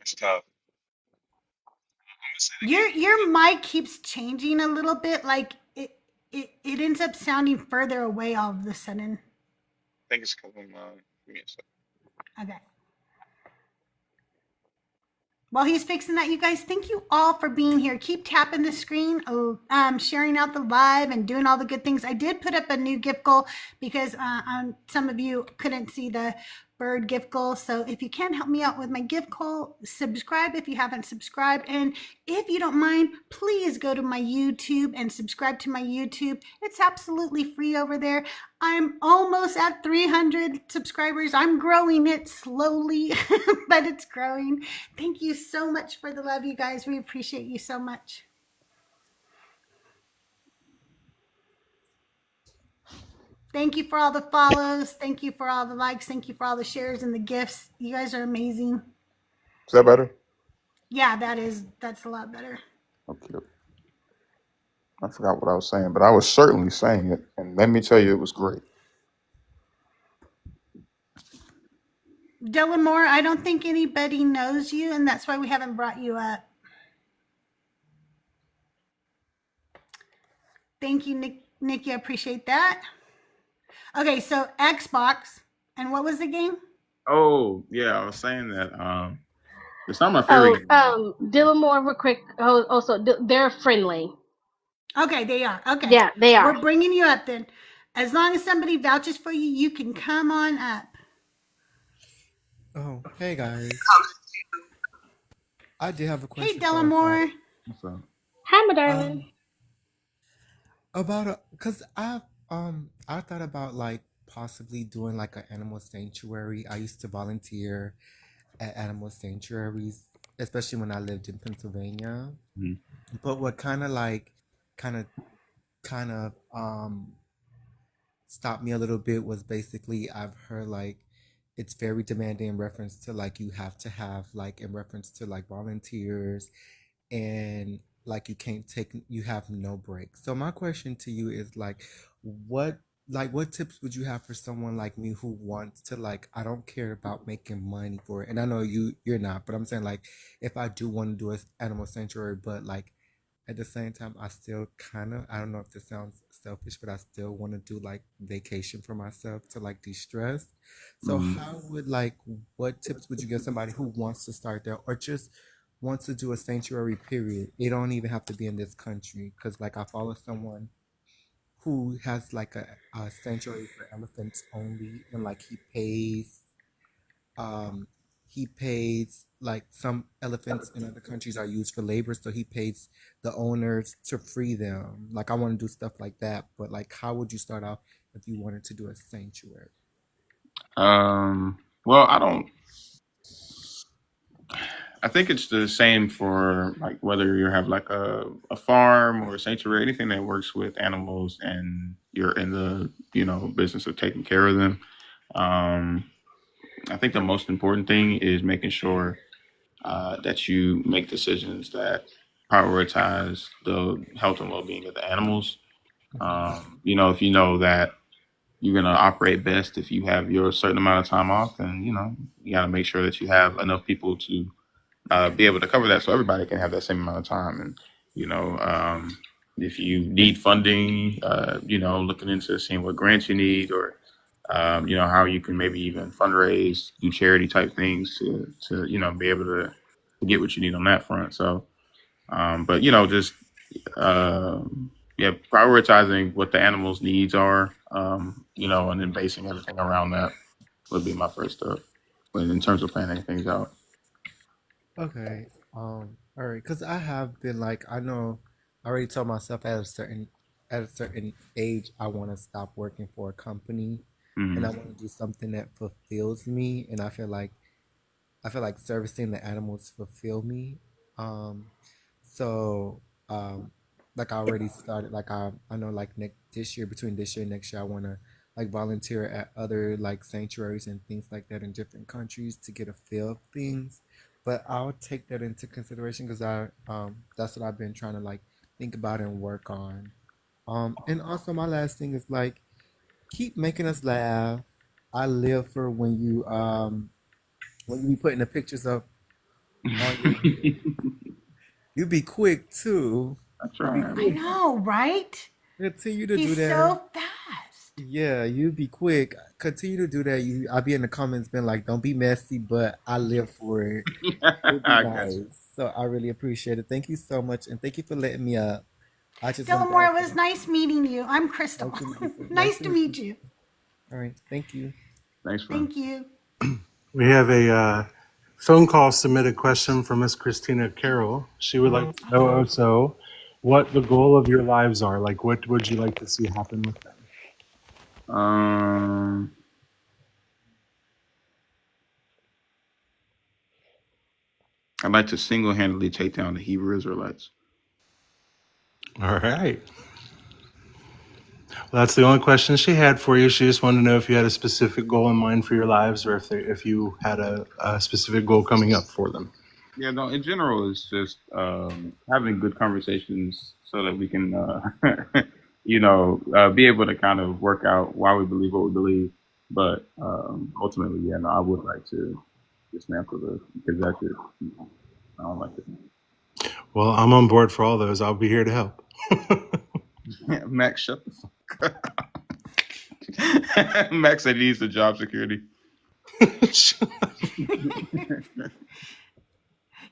It's tough. I'm gonna say the game for Your me. mic keeps changing a little bit. Like it ends up sounding further away all of a sudden. I think it's coming. Give me a second. Okay. While he's fixing that, you guys, thank you all for being here. Keep tapping the screen, sharing out the live, and doing all the good things. I did put up a new gift goal because some of you couldn't see the bird gift goal. So if you can help me out with my gift goal, subscribe if you haven't subscribed. And if you don't mind, please go to my YouTube and subscribe to my YouTube. It's absolutely free over there. I'm almost at 300 subscribers. I'm growing it slowly, but it's growing. Thank you so much for the love, you guys. We appreciate you so much. Thank you for all the follows. Thank you for all the likes. Thank you for all the shares and the gifts. You guys are amazing. Is that better? Yeah, that's a lot better. Okay. I forgot what I was saying, but I was certainly saying it, and let me tell you, it was great. Dylan Moore, I don't think anybody knows you, and that's why we haven't brought you up. Thank you, Nikki. I appreciate that. Okay, so Xbox, and what was the game? Oh yeah, I was saying that. It's not my Oh, favorite game. Dylan Moore, real quick. Also, they're friendly. Okay, they are. Okay, Yeah, they are. we're bringing you up then. As long as somebody vouches for you, you can come on up. Oh, hey guys. I did have a Hey, question for Dylan Moore. What's up? Hi, my darling. about cuz I thought about like possibly doing like an animal sanctuary. I used to volunteer at animal sanctuaries, especially when I lived in Pennsylvania. Mhm. But what kind of kind of stopped me a little bit was basically I've heard like it's very demanding in reference to like you have to have like in reference to like volunteers and like you have no break. So my question to you is what what tips would you have for someone like me who wants to like I don't care about making money for it. And I know you're not, but I'm saying like if I do want to do an animal sanctuary, but like at the same time I still kind of I don't know if this sounds selfish, but I still want to do like vacation for myself to like de-stress. So Mhm. how would like what tips would you give somebody who wants to start there or just wants to do a sanctuary period? It don't even have to be in this country because like I follow someone who has like a sanctuary for elephants only and like um he pays like some elephants in other countries are used for labor, so he pays the owners to free them. Like I want to do stuff like that, but like how would you start off if you wanted to do a sanctuary? Well, I don't. I think it's the same for like whether you have like a farm or a sanctuary, anything that works with animals, and you're in the business of taking care of them. Um, I think the most important thing is making sure that you make decisions that prioritize the health and well-being of the animals. If you know that you're going to operate best if you have your certain amount of time off, then you got to make sure that you have enough people to be able to cover that so everybody can have that same amount of time. And you know um, if you need funding, looking into seeing what grants you need, or how you can maybe even fundraise, do charity type things to be able to get what you need on that front. So but just yeah, prioritizing what the animals needs are, and then basing everything around that would be my first step in terms of planning things out. Okay. All right. Because I have been like, I know, I already told myself at a certain age, I want to stop working for a company, and I Mhm. want to do something that fulfills me. And I feel like servicing the animals fulfill me. Um, so, like I already started. Like I know, like next this year, between this year and next year, I want to like volunteer at other like sanctuaries and things like that in different countries to get a feel of things. But I'll take that into consideration because I that's what I've been trying to like think about and work on. And also my last thing is like keep making us laugh. I live for when you be putting the pictures up on your you be quick too. That's You be right. I quick. know, right? Continue to do He's that. so fast. Yeah, you be quick. Continue to do that. I'll be in the comments being like, don't be messy, but I live for it. It'd be I got you. nice. So I really appreciate it. Thank you so much. And thank you for letting me up. I just want to Delamore, it ask was nice meeting you. I'm Crystal. nice to meet you. Too. Nice Nice to to meet you. meet you. All right. Thank you. Thanks, bro. Thank you. We have a phone call submitted question from Miss Christina Carroll. She would like to know also what the goal of your lives are. Like, what would you like to see happen with them? I'd like to single-handedly take down the Hebrew Israelites. All right. Well, that's the only question she had for you. She just wanted to know if you had a specific goal in mind for your lives, or if you had a specific goal coming up for them. Yeah, no, in general, it's just having good conversations so that we can, be able to kind of work out why we believe what we believe. But ultimately, yeah, no, I would like to dismantle the because that's it. I don't like it. Well, I'm on board for all those. I'll be here to help. Max, shut the fuck up. Max said he needs the job security.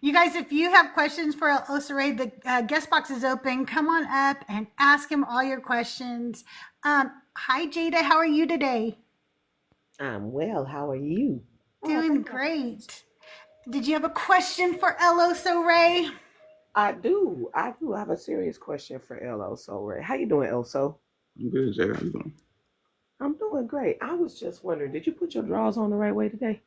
You guys, if you have questions for Osare, the guest box is open. Come on up and ask him all your questions. Hi, Jada. How are you today? I'm well. How are you? Doing great. Did you have a question for El Osare? I do. I have a serious question for El Oso. Ray. How you doing, Elso? I'm good, Jada. How you doing? I'm doing great. I was just wondering, did you put your drawers on the right way today?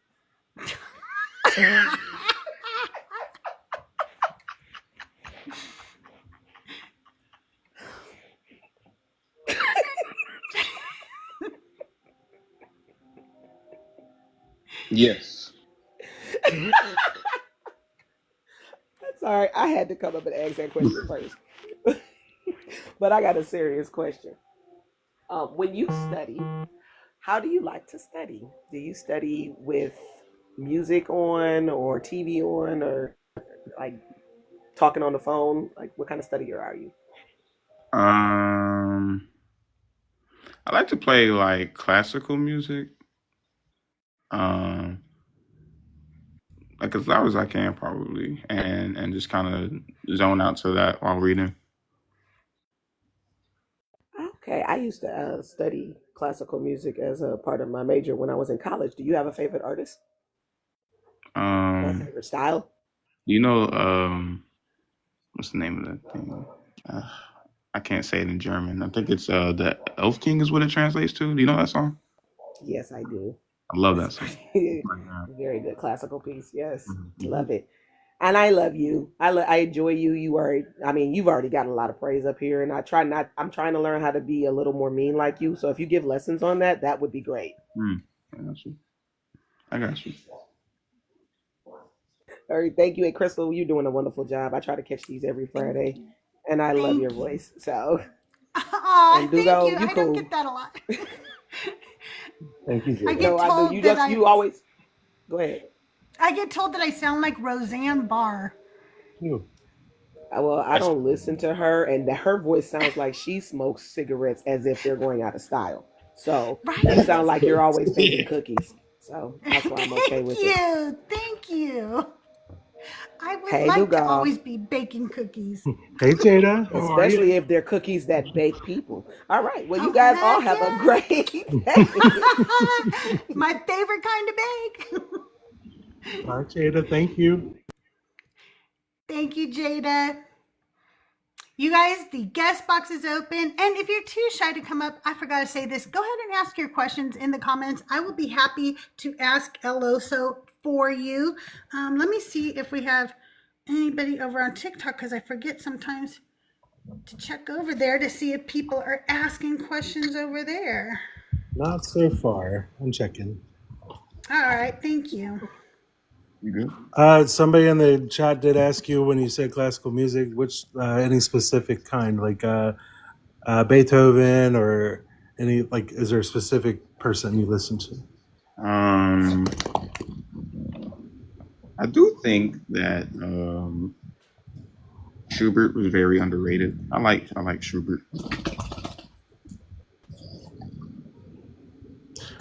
Yes. Sorry, I had to come up and ask that question first. But I got a serious question. When you study, how do you like to study? Do you study with music on or TV on or like talking on the phone? Like what kind of studier are you? I like to play like classical music. Like as loud as I can probably, and just kind of zone out to that while reading. Okay, I used to study classical music as a part of my major when I was in college. Do you have a favorite artist or a favorite style? You know, what's the name of that thing? I can't say it in German. I think it's the Elf King is what it translates to. Do you know that song? Yes, I do. I love that song. Very good classical piece. Yes, love it. And I love you. I enjoy you. You've already gotten a lot of praise up here, and I'm trying to learn how to be a little more mean like you. So if you give lessons on that, that would be great. I got you. All right, thank you. And Crystal, you're doing a wonderful job. I try to catch these every Friday, and I love your voice. So, Aw, thank Dugo, you. you I cool. don't get that a lot. Thank you, I Jada. get No, I told do. that You always go ahead. I get told that I sound like Roseanne Barr. Ooh. Well, I don't listen to her, and that her voice sounds like she smokes cigarettes as if they're going out of style. So you Right? sound like you're always baking cookies. So that's why I'm okay with it. Thank you. I would Hey, like to Dugal. always be baking cookies. Hey, Jada. How are Especially you? if they're cookies that bake people. All right. Well, you guys all have a great day. My favorite kind of bake. All right, Jada. Thank you. Thank you, Jada. You guys, the guest box is open. And if you're too shy to come up, I forgot to say this, go ahead and ask your questions in the comments. I will be happy to ask El Oso for you. Let me see if we have anybody over on TikTok, because I forget sometimes to check over there to see if people are asking questions over there. Not so far. I'm checking. All right, thank you. You good? Somebody in the chat did ask you when you said classical music, which any specific kind, like Beethoven or any, like, is there a specific person you listen to? I do think that Schubert was very underrated. I like Schubert.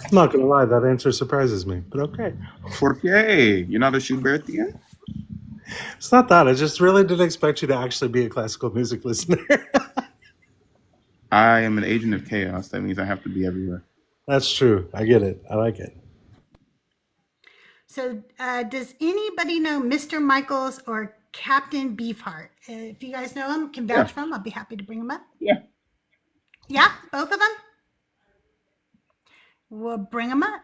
I'm not gonna lie, that answer surprises me, but okay. ¿Por qué? You're not a Schubertian? It's not that. I just really didn't expect you to actually be a classical music listener. I am an agent of chaos. That means I have to be everywhere. That's true. I get it. I like it. So, does anybody know Mr. Michaels or Captain Beefheart? If you guys know him, can vouch for him, I'll be happy to bring him up. Yeah. Yeah, both of them? We'll bring them up.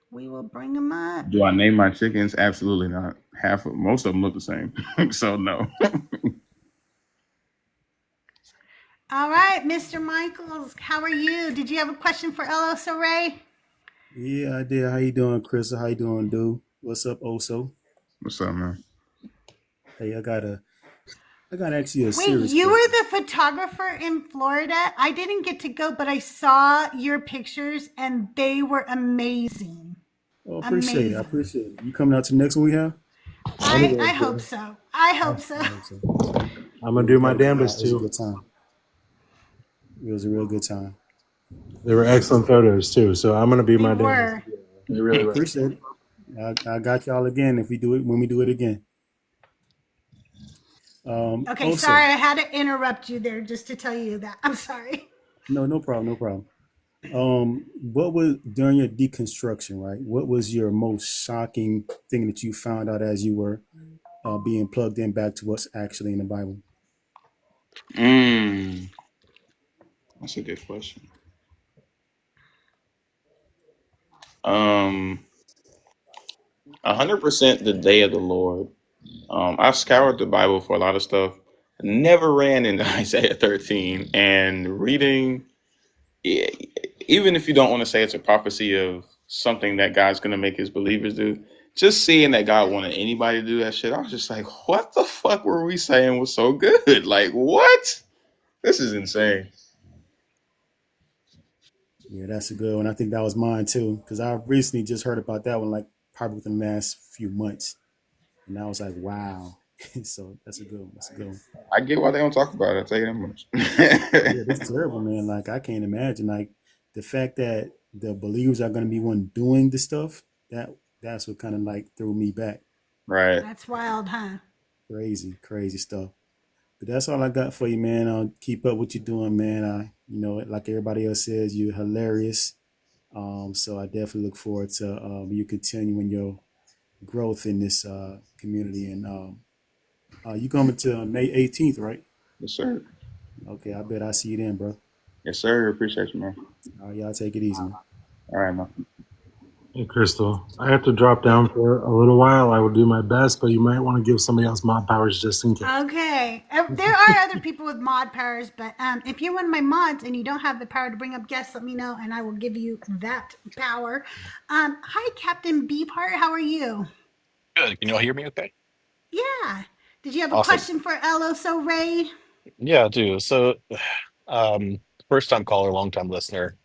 We will bring them up. Do I name my chickens? Absolutely not. Most of them look the same. So no. All right, Mr. Michaels, how are you? Did you have a question for El Oso Ray? Yeah, I did. How you doing, Chris? How you doing, dude? What's up, Oso? What's up, man? Hey, I gotta ask you a Wait, serious you question. were the photographer in Florida? I didn't get to go, but I saw your pictures and they were amazing. Oh, appreciate it. I appreciate it. You coming out to the next one we have? I hope so. I hope so. I'm gonna do my damnedest too. too. It was a good time. It was a real good time. They were excellent photos too, so I'm gonna be my They damnedest. were. They really were. Appreciate it. I got y'all again when we do it again. Okay, also, sorry, I had to interrupt you there just to tell you that. I'm sorry. No problem. What was during your deconstruction, right? What was your most shocking thing that you found out as you were being plugged in back to what's actually in the Bible? That's a good question. 100% the day of the Lord. I've scoured the Bible for a lot of stuff. Never ran into Isaiah 13, and reading, even if you don't want to say it's a prophecy of something that God's going to make his believers do, just seeing that God wanted anybody to do that shit, I was just like, what the fuck were we saying was so good? Like, what? This is insane. Yeah, that's a good one. I think that was mine too, because I recently just heard about that one, like probably within the last few months, and I was like, wow. So that's a good one. That's a good one. I get why they don't talk about it. I'll tell you that much. Yeah, it's terrible, man. Like I can't imagine, like the fact that the believers are going to be one doing the stuff. That's what kind of like threw me back. Right. That's wild, huh? Crazy stuff. But that's all I got for you, man. I'll keep up what you're doing, man. Like everybody else says, you're hilarious. So I definitely look forward to you continuing your growth in this community. And you coming to May 18th, right? Yes, sir. Okay, I bet I see you then, bro. Yes, sir. Appreciate you, man. All right, y'all take it easy, man. All right, man. Hey, Crystal, I have to drop down for a little while. I will do my best, but you might want to give somebody else mod powers just in case. Okay. There are other people with mod powers, but if you're one of my mods and you don't have the power to bring up guests, let me know and I will give you that power. Hi, Captain Beefheart. How are you? Good. Can you all hear me okay? Yeah. Did you have a Awesome. question for El Oso Ray? Yeah, I do. So, first time caller, long time listener.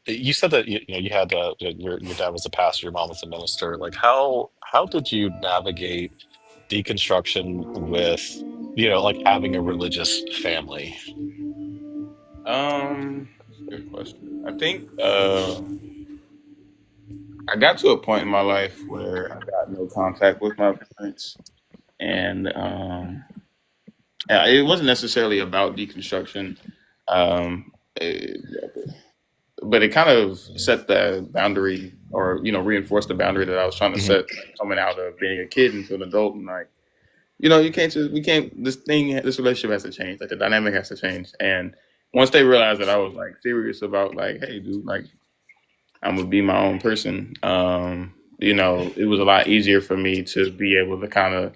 You said that you had your dad was a pastor, your mom was a minister. Like how did you navigate deconstruction with like having a religious family? That's a good question. I think I got to a point in my life where I got no contact with my parents, and it wasn't necessarily about deconstruction, but it kind of set the boundary, or reinforced the boundary that I was trying to set coming out of being a kid into an adult, and like this relationship has to change, like the dynamic has to change. And once they realized that I was like serious about like, hey dude, like I'm gonna be my own person, it was a lot easier for me to be able to kind of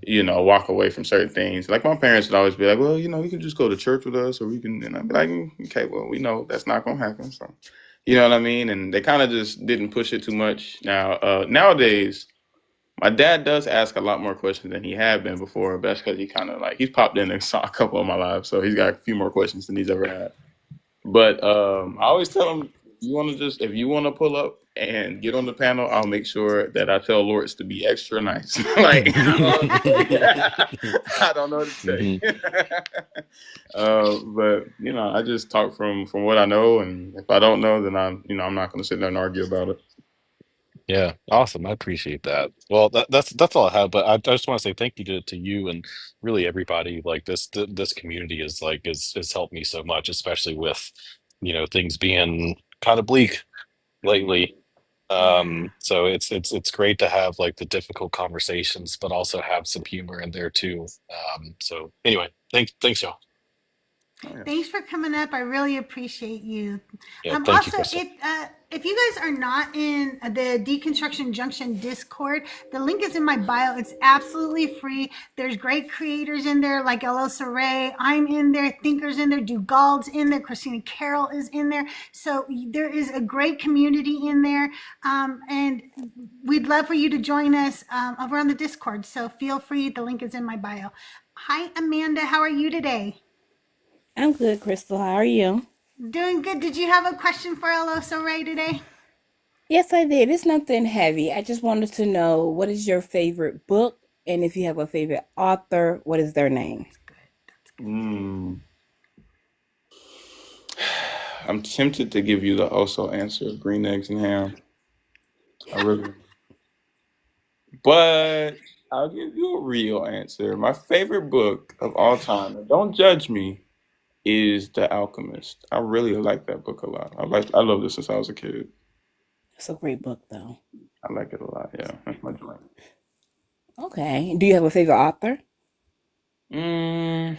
walk away from certain things. Like my parents would always be like, well, you can just go to church with us, or we can. And I'd be like, okay, well, we know that's not gonna happen. So, you know what I mean? And they kind of just didn't push it too much. Now, nowadays, my dad does ask a lot more questions than he had been before. But that's because he kind of he's popped in and saw a couple of my lives, so he's got a few more questions than he's ever had. But I always tell him, if you want to pull up and get on the panel, I'll make sure that I tell Lords to be extra nice. Like I don't know what to tell you. But I just talk from what I know, and if I don't know, then I'm not going to sit there and argue about it. Yeah, awesome. I appreciate that. Well, that's all I have. But I just want to say thank you to you and really everybody. Like this community is helped me so much, especially with things being kind of bleak lately. So it's great to have like the difficult conversations, but also have some humor in there too. So anyway, thanks y'all. Oh, yeah. Thanks for coming up. I really appreciate you. Yeah, thank you, Also, Crystal. if you guys are not in the Deconstruction Junction Discord, the link is in my bio. It's absolutely free. There's great creators in there like Elo Saray. I'm in there. Thinker's in there. Dugald's in there. Christina Carroll is in there. So there is a great community in there. And we'd love for you to join us over on the Discord. So feel free. The link is in my bio. Hi, Amanda. How are you today? I'm good, Crystal. How are you? Doing good. Did you have a question for Eloso Ray today? Yes, I did. It's nothing heavy. I just wanted to know what is your favorite book, and if you have a favorite author, what is their name? I'm tempted to give you the also answer of green eggs and ham. I really, but I'll give you a real answer. My favorite book of all time, and don't judge me, is The Alchemist. I really like that book a lot. I love this since I was a kid. It's a great book, though. I like it a lot. Yeah, that's my joint. Okay. Do you have a favorite author? I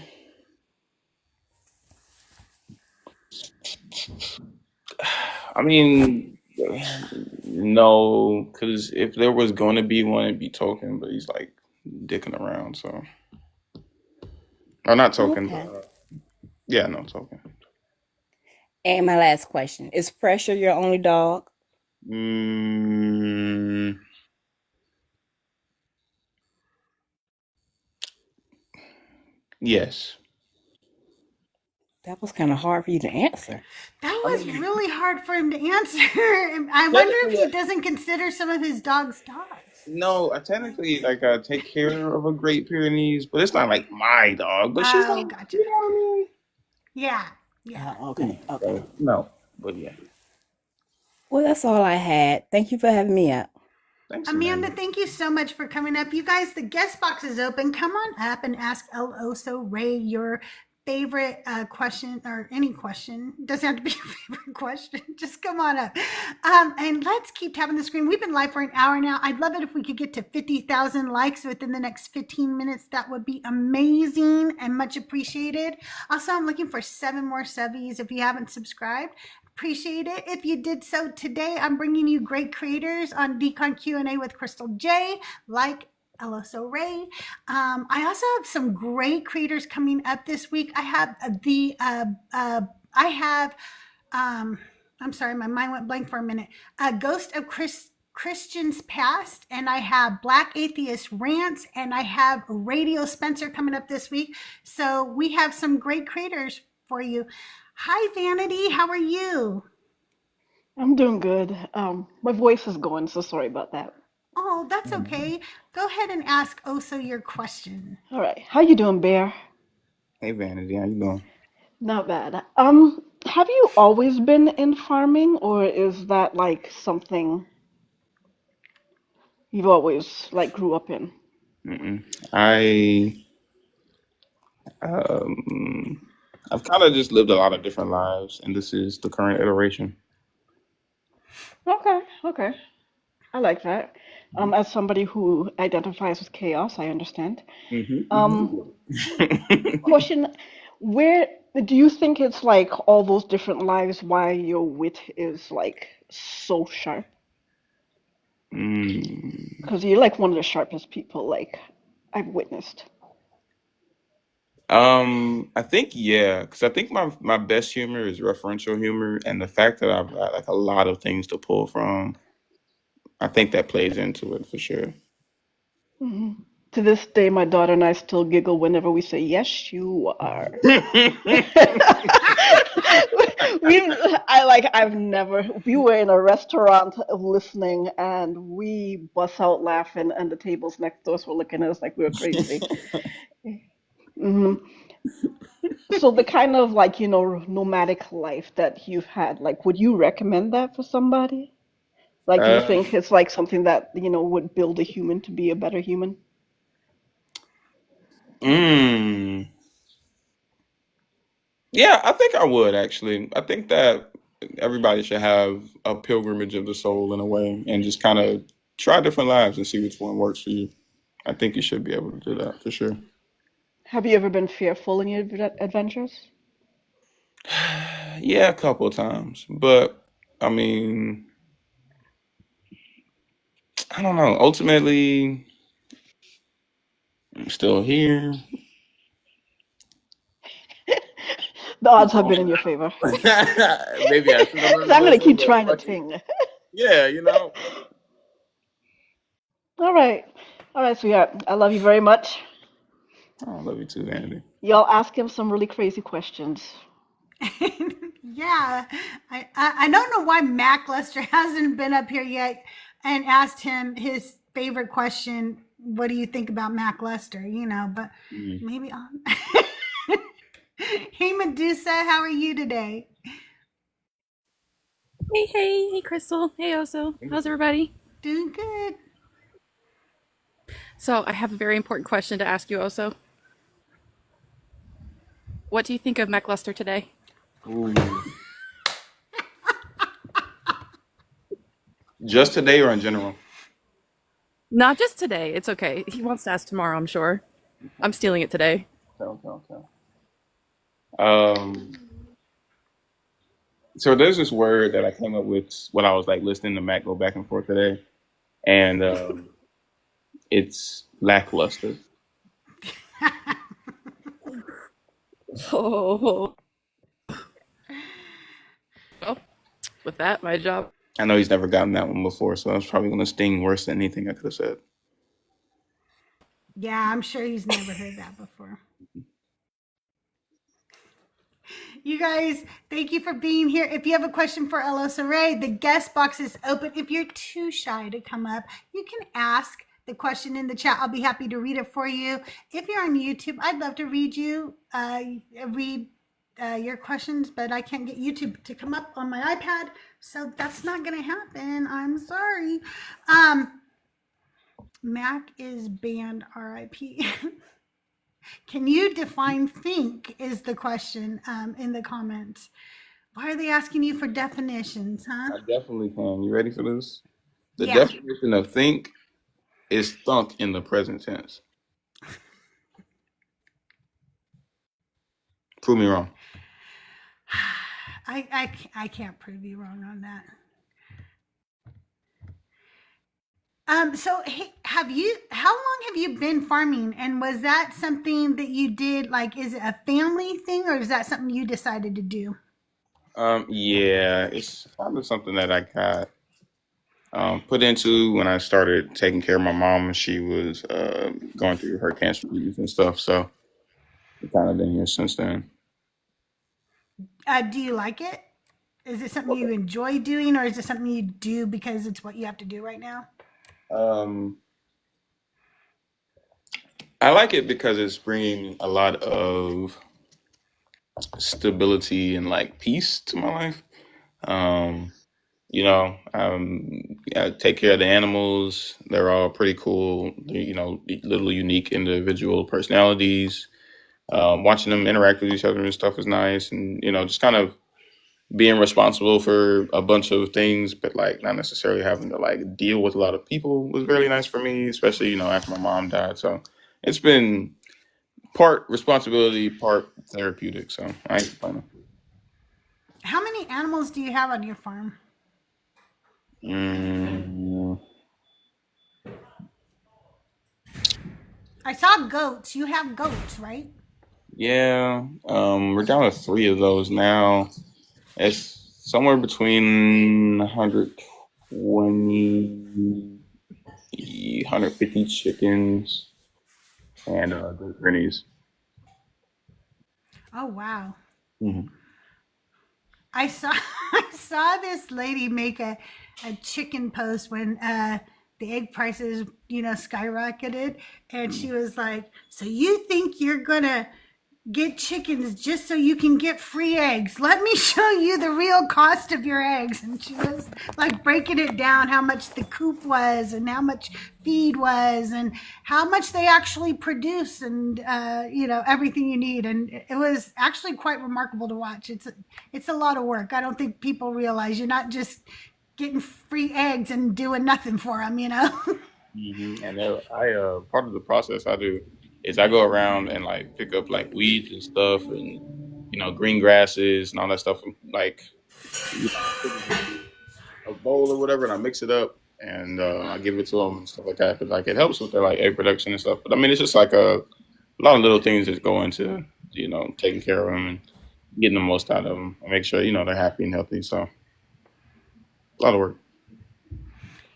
mean, no, because if there was going to be one, it'd be Tolkien, but he's like dicking around, so. Or not Tolkien, Okay. but yeah, no, Tolkien. And my last question, is Pressure your only dog? Yes. That was kind of hard for you to answer. That was really hard for him to answer. I wonder if he doesn't consider some of his dogs dogs. No, technically, I take care of a Great Pyrenees, but it's not like my dog. But she's like, gotcha. you know what I mean? Yeah. Okay. No, but yeah. Well, that's all I had. Thank you for having me up. Thanks, Amanda, thank you so much for coming up. You guys, the guest box is open. Come on up and ask El Oso Ray your favorite question, or any question. It doesn't have to be your favorite question. Just come on up. And let's keep tapping the screen. We've been live for an hour now. I'd love it if we could get to 50,000 likes within the next 15 minutes. That would be amazing and much appreciated. Also, I'm looking for 7 more subbies if you haven't subscribed. Appreciate it. If you did so today, I'm bringing you great creators on Decon Q&A with CrystalJae, like Eloso Ray. I also have some great creators coming up this week. I have I'm sorry, my mind went blank for a minute. Ghost of Christians Past, and I have Black Atheist Rants, and I have Radio Spencer coming up this week. So we have some great creators for you. Hi, Vanity. How are you? I'm doing good. My voice is going, so sorry about that. Oh, that's okay. Go ahead and ask Oso your question. All right. How you doing, Bear? Hey, Vanity, how you doing? Not bad. Have you always been in farming, or is that like something you've always grew up in? I've kind of just lived a lot of different lives, and this is the current iteration. Okay. I like that. As somebody who identifies with chaos, I understand. Question, where do you think it's like all those different lives why your wit is like so sharp? Because you're like one of the sharpest people. Like, I've witnessed? I think yeah, because I think my best humor is referential humor, and the fact that I've got like a lot of things to pull from, I think that plays into it for sure. Hmm. To this day, my daughter and I still giggle whenever we say, "Yes, you are." I've never. We were in a restaurant listening, and we bust out laughing, and the tables next to us were looking at us like we were crazy. Hmm. So the kind of nomadic life that you've had, like, would you recommend that for somebody? Like, do you Uh, think it's like something that would build a human to be a better human? mm, yeah, I think I would actually. I think that everybody should have a pilgrimage of the soul in a way, and just kind of try different lives and see which one works for you. I think you should be able to do that for sure. Have you ever been fearful in your adventures? Yeah, a couple of times, but I mean, I don't know. Ultimately, I'm still here. The odds have been in your favor. Maybe I should have learned So a I'm gonna lesson, keep but trying to fuck it. ting. Yeah, you know. All right. All right, sweetheart. I love you very much. I love you too, Andy. Y'all ask him some really crazy questions. Yeah, I don't know why Mac Lester hasn't been up here yet and asked him his favorite question. What do you think about Mac Lester? But Mm. maybe I'll. Hey Medusa, how are you today? Hey, Crystal. Hey, Oso. How's everybody? Doing good. So, I have a very important question to ask you, Oso. What do you think of McLuster today? Ooh. Just today or in general? Not just today. It's okay. He wants to ask tomorrow, I'm sure. I'm stealing it today. Okay. Um, so there's this word that I came up with when I was like listening to Matt go back and forth today, and it's lackluster. Oh. Well, with that, my job. I know he's never gotten that one before, so that's probably going to sting worse than anything I could have said. Yeah, I'm sure he's never heard that before. You guys, thank you for being here. If you have a question for Ella Saray, the guest box is open. If you're too shy to come up, you can ask the question in the chat. I'll be happy to read it for you. If you're on YouTube, I'd love to read your questions, but I can't get YouTube to come up on my iPad, so that's not going to happen. I'm sorry. Mac is banned, RIP. Can you define think is the question in the comments. Why are they asking you for definitions, huh? I definitely can. You ready for this? The Yeah. definition of think is thunk in the present tense. Prove me wrong. I can't prove you wrong on that. So hey, how long have you been farming? And was that something that you did, like, is it a family thing or is that something you decided to do? Yeah, it's probably something that I got put into when I started taking care of my mom when she was going through her cancer treatments and stuff. So I've kind of been here since then. Do you like it? Is it something you enjoy doing or is it something you do because it's what you have to do right now? Um, I like it because it's bringing a lot of stability and like peace to my life. Um, I take care of the animals. They're all pretty cool. Little unique individual personalities. Watching them interact with each other and stuff is nice, and just kind of being responsible for a bunch of things, but like not necessarily having to like deal with a lot of people was really nice for me, especially after my mom died. So it's been part responsibility, part therapeutic. So I ain't complaining. How many animals do you have on your farm? Mm, I saw goats. You have goats, right? Yeah, we're down to 3 of those now. It's somewhere between 120, 150 chickens and goat grannies. Oh wow. Mhm. I saw I saw this lady make a chicken post when the egg prices, skyrocketed, and she was like, "So you think you're gonna get chickens just so you can get free eggs? Let me show you the real cost of your eggs." And she was like breaking it down, how much the coop was and how much feed was and how much they actually produce, and everything you need. And it was actually quite remarkable to watch. It's a lot of work. I don't think people realize you're not just getting free eggs and doing nothing for them. And I part of the process I do is I go around and like pick up like weeds and stuff and green grasses and all that stuff. Like I put it into a bowl or whatever and I mix it up and I give it to them and stuff like that. But like it helps with their like egg production and stuff. But I mean it's just like a lot of little things that go into taking care of them and getting the most out of them and make sure they're happy and healthy. So a lot of work.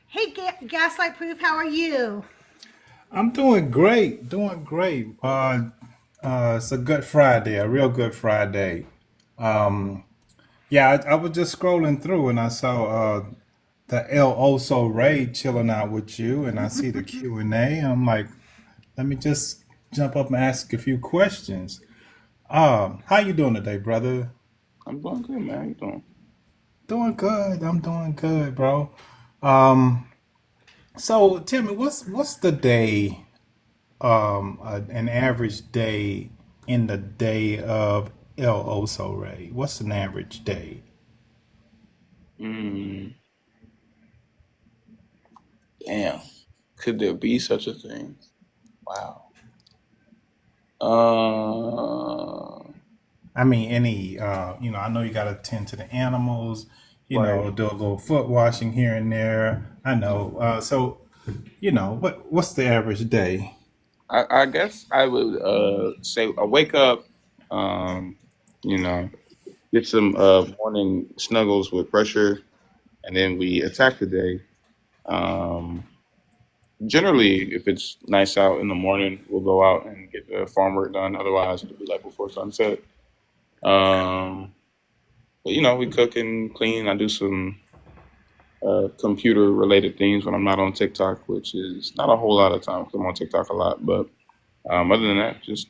Hey, Gaslight Proof, how are you? I'm doing great, doing great. It's a good Friday, a real good Friday. Um, yeah, I was just scrolling through and I saw the El Oso Ray chilling out with you, and I see the Q&A. I'm like, let me just jump up and ask a few questions. How you doing today, brother? I'm doing good, man. How you doing? Doing good. I'm doing good, bro. Um, so tell me, what's the day, an average day in the day of El Oso Ray? What's an average day? Mm, damn. Could there be such a thing? Wow. I mean, any, I know you got to tend to the animals, Right. do a little foot washing here and there. I know. So, what's the average day? I guess I would say I wake up, um, you know, get some morning snuggles with pressure, and then we attack the day. Um, Generally, if it's nice out in the morning, we'll go out and get the farm work done. Otherwise, it'll be like before sunset. Um, but we cook and clean. I do some computer related things when I'm not on TikTok, which is not a whole lot of time 'cause I'm on TikTok a lot. But other than that, just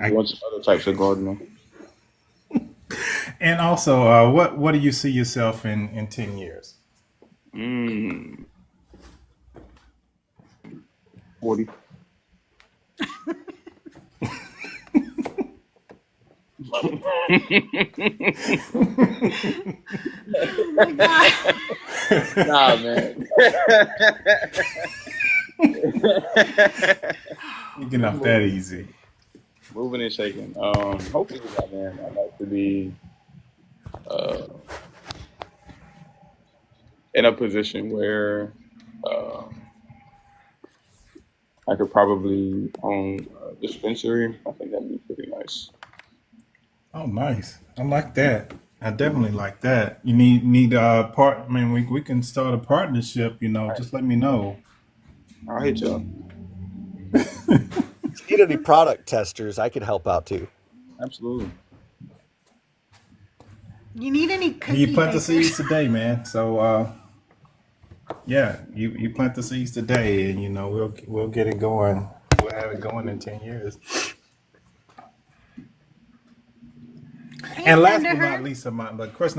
I, doing some other types of gardening. and also, what do you see yourself in 10 years? Mm, 40. Oh my God. Nah, man. You get off that easy. Moving and shaking. Hopefully, man. I'd like to be uh, in a position where I could probably own a dispensary. I think that'd be pretty nice. Oh, nice. I like that. I definitely like that. You need part. I mean, we can start a partnership. All right, Just let me know. I'll hit y'all. If you need any product testers, I could help out too. Absolutely. You need any You cookie plant the makers? seeds today, man. So yeah, you plant the seeds today, and we'll get it going. We'll have it going in 10 years. Hey, And last but Thunderheart. not least, the question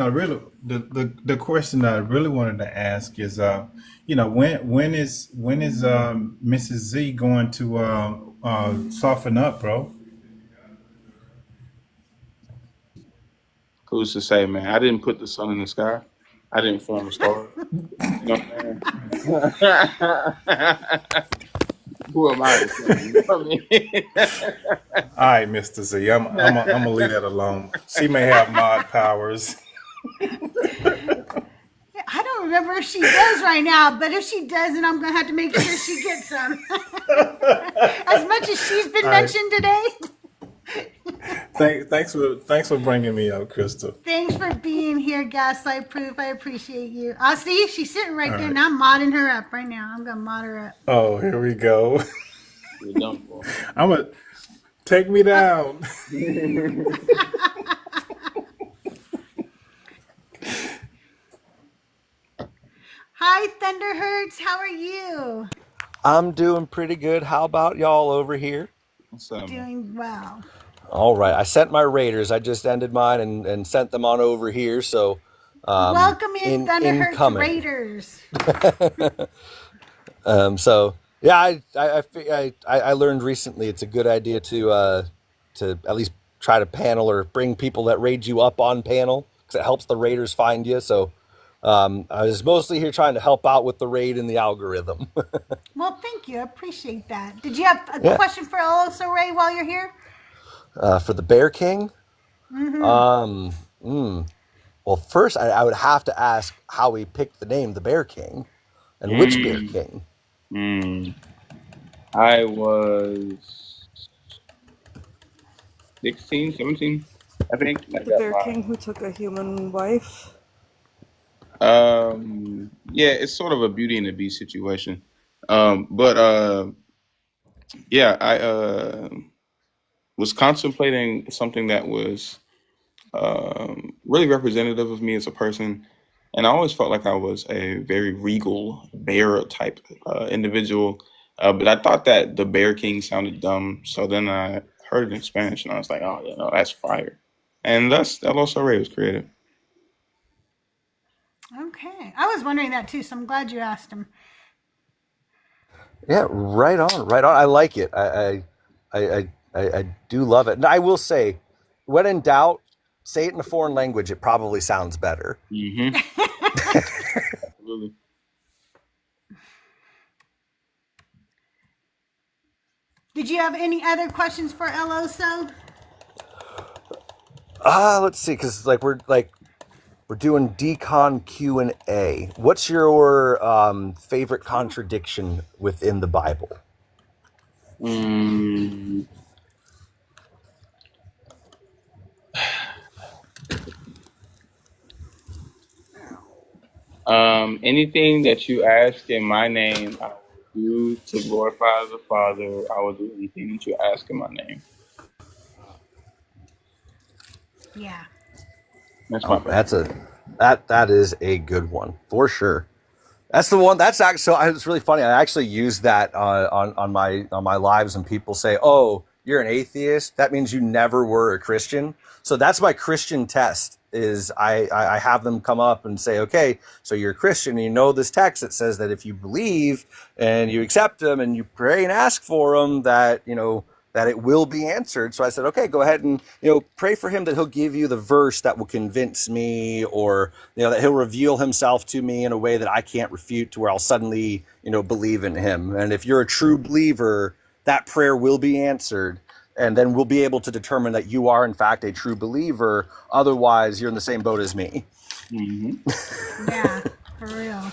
the question that I really wanted to ask is, when is Mrs. Z going to soften up, bro? Who's to say, man? I didn't put the sun in the sky. I didn't form the stars. You know what I'm saying? Who am I to say? You know what I mean? All right, Mr. Z, I'm gonna leave that alone. She may have mod powers. I don't remember if she does right now, but if she doesn't, I'm going to have to make sure she gets some. As much as she's been All right. mentioned today. Thanks for bringing me up, Crystal. Thanks for being here, Gaslight Proof. I appreciate you. See, she's sitting right All there, right. and I'm modding her up right now. I'm going to mod her up. Oh, here we go. You're done for. I'm gonna take me down. Hi, Thunderhertz. How are you? I'm doing pretty good. How about y'all over here? What's up, man? Doing well. All right. I sent my Raiders. I just ended mine and sent them on over here. So Welcome in, Thunderhertz incoming. Raiders. So yeah, I learned recently it's a good idea to at least try to panel or bring people that raid you up on panel because it helps the raiders find you. So I was mostly here trying to help out with the raid and the algorithm. Well, thank you. I appreciate that. Did you have a question for Also Ray while you're here? For the Bear King? Mm-hmm. Well, first I would have to ask how he picked the name the Bear King and which Bear King. I was 16, 17, I think. The Bear King who took a human wife. Yeah, it's sort of a Beauty and the Beast situation. Yeah, I was contemplating something that was really representative of me as a person. And I always felt like I was a very regal bear type individual. But I thought that the Bear King sounded dumb. So then I heard it in Spanish and I was like, oh, yeah, no, that's fire. And that's that also Ray was created. Okay. I was wondering that too, so I'm glad you asked him. Yeah, right on, right on. I like it. I do love it. And I will say, when in doubt, say it in a foreign language. It probably sounds better. Mm-hmm. Absolutely. Did you have any other questions for Eloso? Let's see, because we're doing Decon Q&A. What's your favorite contradiction within the Bible? Anything that you ask in my name, I will do to glorify the Father. I will do anything that you ask in my name. Yeah. That's my favorite. That is a good one for sure. That's the one. That's actually it's really funny. I actually use that on my lives, and people say, "Oh, you're an atheist. That means you never were a Christian." So that's my Christian test. Is I have them come up and say, "Okay, so you're a Christian, and you know this text that says that if you believe and you accept them and you pray and ask for them, that that it will be answered." So I said, okay, go ahead and, pray for him that he'll give you the verse that will convince me, or, that he'll reveal himself to me in a way that I can't refute, to where I'll suddenly, believe in him. And if you're a true believer, that prayer will be answered. And then we'll be able to determine that you are, in fact, a true believer. Otherwise, you're in the same boat as me. Mm-hmm. Yeah, for real.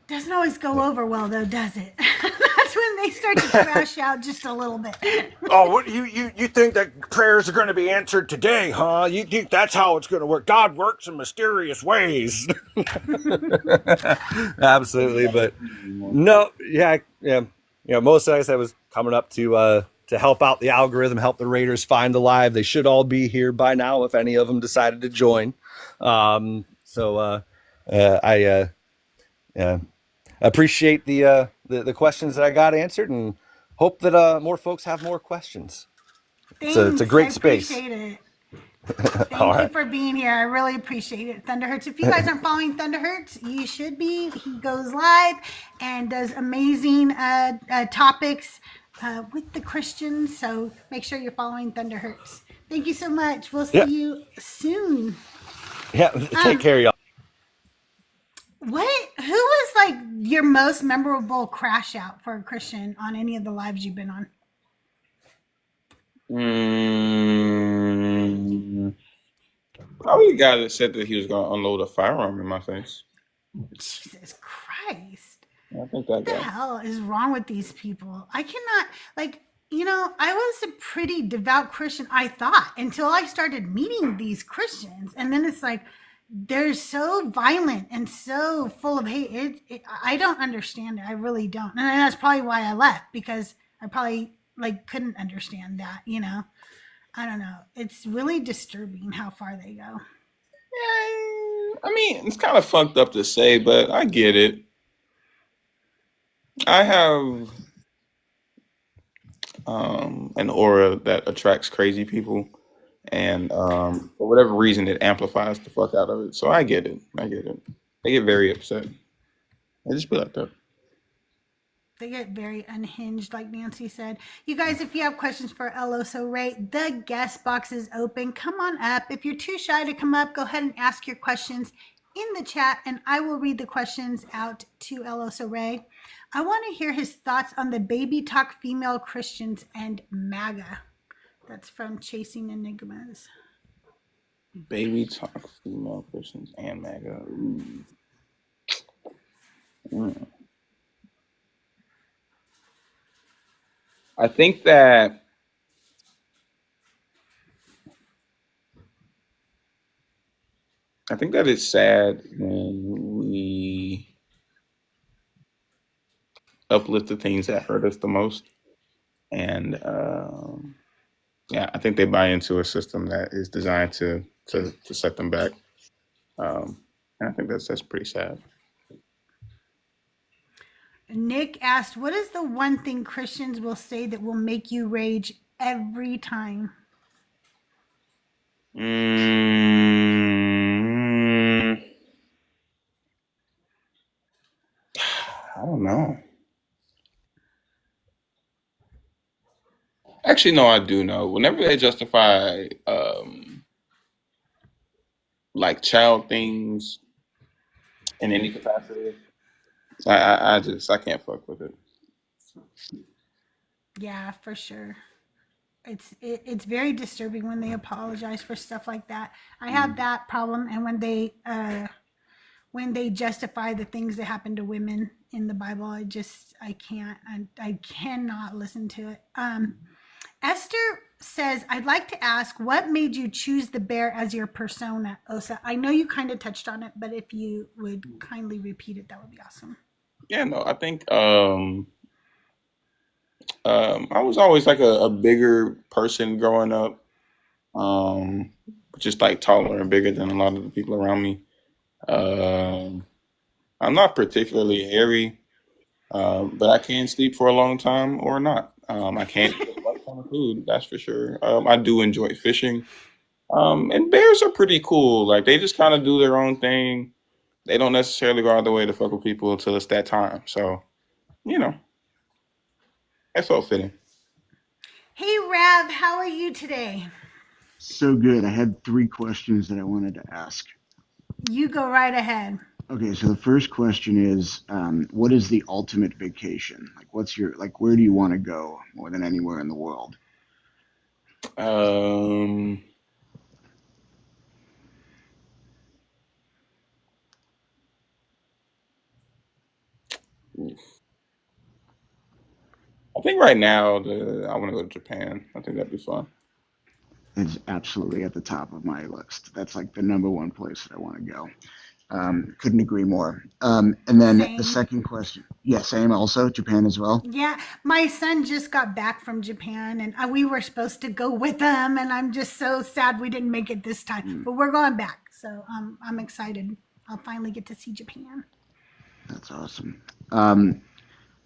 Doesn't always go over well, though, does it? That's when they start to crash out just a little bit. Oh, what you think that prayers are going to be answered today, huh? You think that's how it's going to work? God works in mysterious ways. Absolutely, but no, yeah. Most, like I said, was coming up to help out the algorithm, help the raiders find the live. They should all be here by now if any of them decided to join. I appreciate the questions that I got answered, and hope that more folks have more questions. Thanks. It's a great space. I appreciate it. Thank you for being here. I really appreciate it. Thunderhertz. If you guys aren't following Thunderhertz, you should be. He goes live and does amazing topics with the Christians. So make sure you're following Thunderhertz. Thank you so much. We'll see you soon. Yeah, take care, y'all. Who was like your most memorable crash out for a Christian on any of the lives you've been on? Probably the guy that said that he was going to unload a firearm in my face. Jesus Christ. I think What that the guy. hell is wrong with these people? I cannot, like, I was a pretty devout Christian, I thought, until I started meeting these Christians. And then it's like, they're so violent and so full of hate. I don't understand it. I really don't. And that's probably why I left, because I probably couldn't understand that, I don't know. It's really disturbing how far they go. I mean, it's kind of fucked up to say, but I get it. I have an aura that attracts crazy people, and for whatever reason, it amplifies the fuck out of it. So I get it. I get it. They get very upset. I just be like that. They get very unhinged, like Nancy said. You guys, if you have questions for Eloso Ray, the guest box is open. Come on up. If you're too shy to come up, go ahead and ask your questions in the chat, and I will read the questions out to Eloso Ray. I want to hear his thoughts on the baby talk female Christians and MAGA. That's from Chasing Enigmas. Baby talk female Christians and MAGA. I think that it's sad when we uplift the things that hurt us the most, and yeah, I think they buy into a system that is designed to set them back, and I think that's pretty sad. Nick asked, what is the one thing Christians will say that will make you rage every time? I don't know. Actually, no, I do know. Whenever they justify like child things in any capacity, I can't fuck with it. Yeah, for sure. It's very disturbing when they apologize for stuff like that. I have that problem, and when they justify the things that happen to women in the Bible, I cannot listen to it. Esther says, I'd like to ask, what made you choose the bear as your persona, Osa? I know you kind of touched on it, but if you would kindly repeat it, that would be awesome. Yeah, no, I think I was always like a bigger person growing up, just like taller and bigger than a lot of the people around me. I'm not particularly hairy, but I can sleep for a long time or not. I can't eat a lot of food, that's for sure. I do enjoy fishing. And bears are pretty cool. Like, they just kind of do their own thing. They don't necessarily go out of the way to fuck with people until it's that time. So, that felt fitting. Hey, Rav, how are you today? So good. I had 3 questions that I wanted to ask. You go right ahead. Okay, so the first question is, what is the ultimate vacation? Like, where do you want to go more than anywhere in the world? I think right now I want to go to Japan. I think that'd be fun. It's absolutely at the top of my list. That's like the number one place that I want to go. Couldn't agree more. And then Same. The second question. Yeah, same also. Japan as well. Yeah, my son just got back from Japan, and we were supposed to go with him, and I'm just so sad we didn't make it this time. But we're going back, so I'm excited. I'll finally get to see Japan. That's awesome. Okay,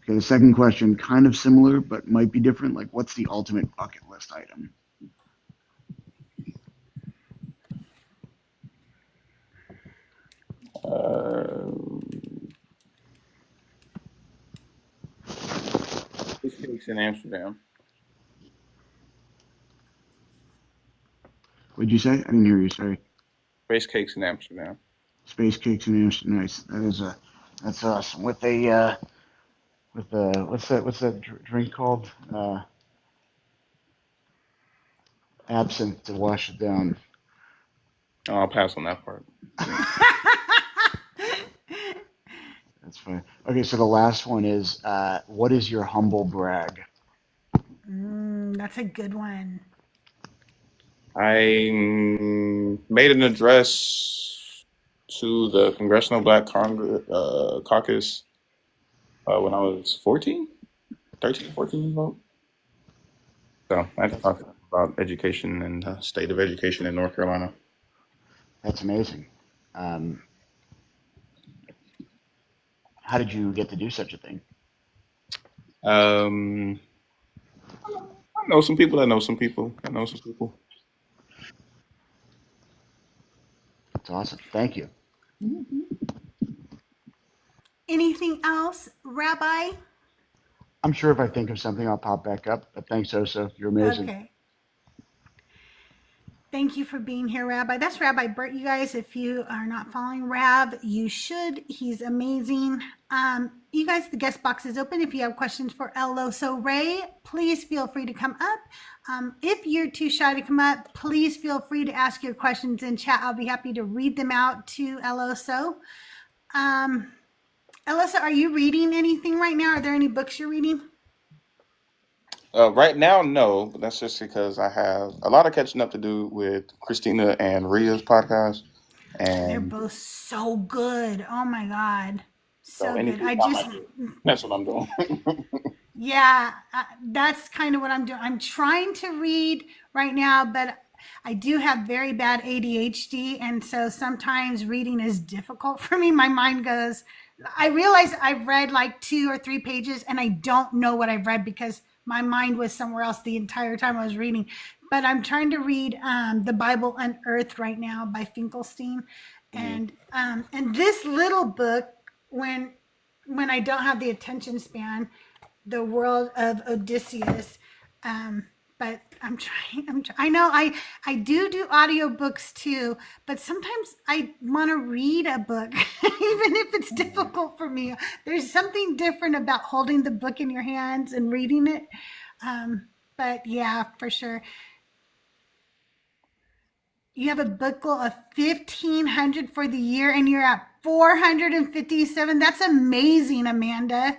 the second question, kind of similar, but might be different. Like, what's the ultimate bucket list item? Space cakes in Amsterdam. What'd you say? I didn't hear you. Sorry. Space cakes in Amsterdam. Space cakes in Amsterdam. Nice. That's awesome. What's that drink called? Absinthe to wash it down. I'll pass on that part. That's fine. Okay, so the last one is, what is your humble brag? That's a good one. I made an address to the Congressional Black Caucus when I was 14 years old. So I had to talk about education and the state of education in North Carolina. That's amazing. How did you get to do such a thing? I know some people that know some people. That's awesome. Thank you. Anything else, Rabbi? I'm sure if I think of something, I'll pop back up. But thanks, Osa. You're amazing. Okay. Thank you for being here, Rabbi. That's Rabbi Bert, you guys. If you are not following Rab, you should. He's amazing. You guys, the guest box is open. If you have questions for El Oso Ray, please feel free to come up. If you're too shy to come up, please feel free to ask your questions in chat. I'll be happy to read them out to El Oso. Alyssa, are you reading anything right now? Are there any books you're reading? Right now, no, but that's just because I have a lot of catching up to do with Christina and Ria's podcast. And they're both so good. Oh my God. So good. That's what I'm doing. Yeah, that's kind of what I'm doing. I'm trying to read right now, but I do have very bad ADHD. And so sometimes reading is difficult for me. My mind goes, I realize I've read like 2 or 3 pages and I don't know what I've read because my mind was somewhere else the entire time I was reading. But I'm trying to read The Bible Unearthed right now by Finkelstein. And this little book, when I don't have the attention span, The World of Odysseus. But I'm trying. I know I do audiobooks too, but sometimes I want to read a book, even if it's difficult for me. There's something different about holding the book in your hands and reading it. But yeah, for sure. You have a book goal of 1,500 for the year and you're at 457. That's amazing, Amanda.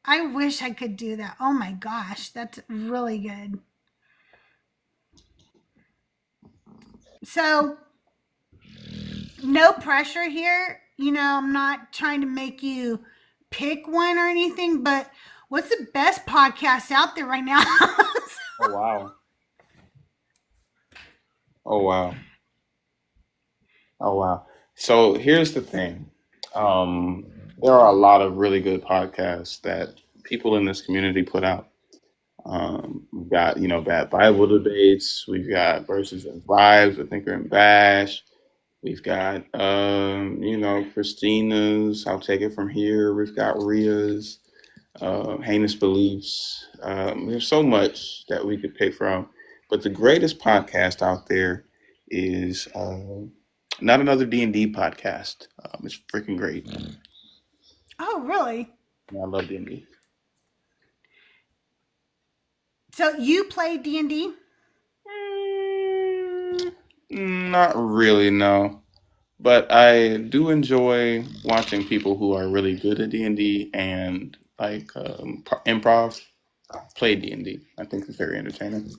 I wish I could do that. Oh my gosh, that's really good. So, no pressure here. You know, I'm not trying to make you pick one or anything, but what's the best podcast out there right now? Oh, wow. Oh, wow. Oh, wow. So here's the thing. There are a lot of really good podcasts that people in this community put out. We've got, Bad Bible Debates. We've got Verses and Vibes with Thinker and Bash. We've got, Christina's I'll Take It From Here. We've got Ria's Heinous Beliefs. There's so much that we could pick from. But the greatest podcast out there is Not Another D&D podcast. It's freaking great. Oh, really? Yeah, I love D&D. So you play D&D? Not really, no. But I do enjoy watching people who are really good at D&D and like improv play D&D. I think it's very entertaining.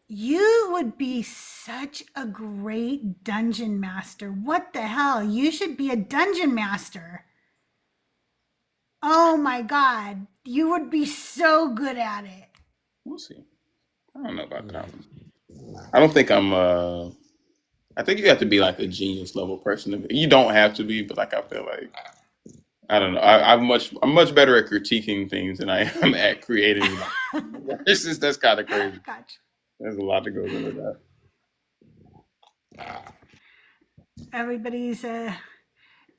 You would be such a great dungeon master. What the hell? You should be a dungeon master. Oh my God. You would be so good at it. We'll see. I don't know about that one. I don't think I'm I think you have to be like a genius level person. You don't have to be, but like I feel like I don't know. I'm much better at critiquing things than I am at creating. That's kind of crazy. Gotcha. There's a lot that goes into that. Everybody's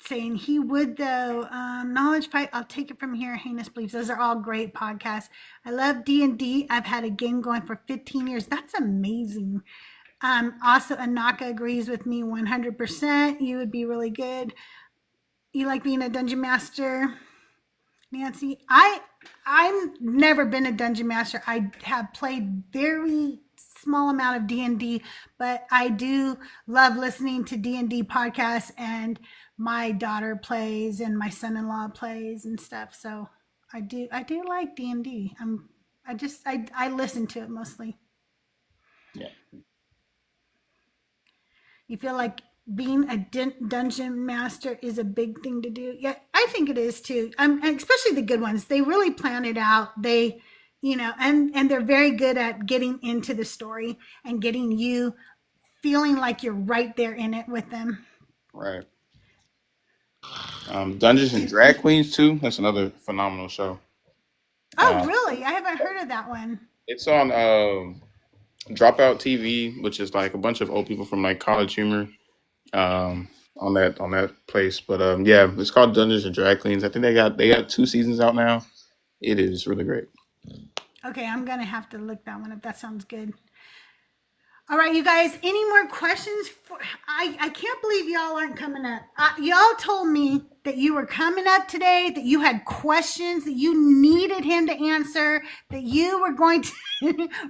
saying he would though. Knowledge Fight, I'll Take It From Here. Heinous Beliefs. Those are all great podcasts. I love D&D. I've had a game going for 15 years. That's amazing. Also, Anaka agrees with me 100%. You would be really good. You like being a dungeon master, Nancy? I've never been a dungeon master. I have played very small amount of D&D, but I do love listening to D&D podcasts, and my daughter plays and my son-in-law plays and stuff. So I do like D&D. I listen to it mostly. Yeah. You feel like being a dungeon master is a big thing to do? Yeah, I think it is too. And especially the good ones. They really plan it out. They, and they're very good at getting into the story and getting you feeling like you're right there in it with them. Right. Dungeons and Drag Queens too. That's another phenomenal show. Oh, really? I haven't heard of that one. It's on Dropout TV, which is like a bunch of old people from like College Humor on that place. But yeah, it's called Dungeons and Drag Queens. I think they got 2 seasons out now. It is really great. Okay, I'm gonna have to look that one up. That sounds good. All right, you guys, any more questions? I can't believe y'all aren't coming up. Y'all told me that you were coming up today, that you had questions that you needed him to answer, that you were going to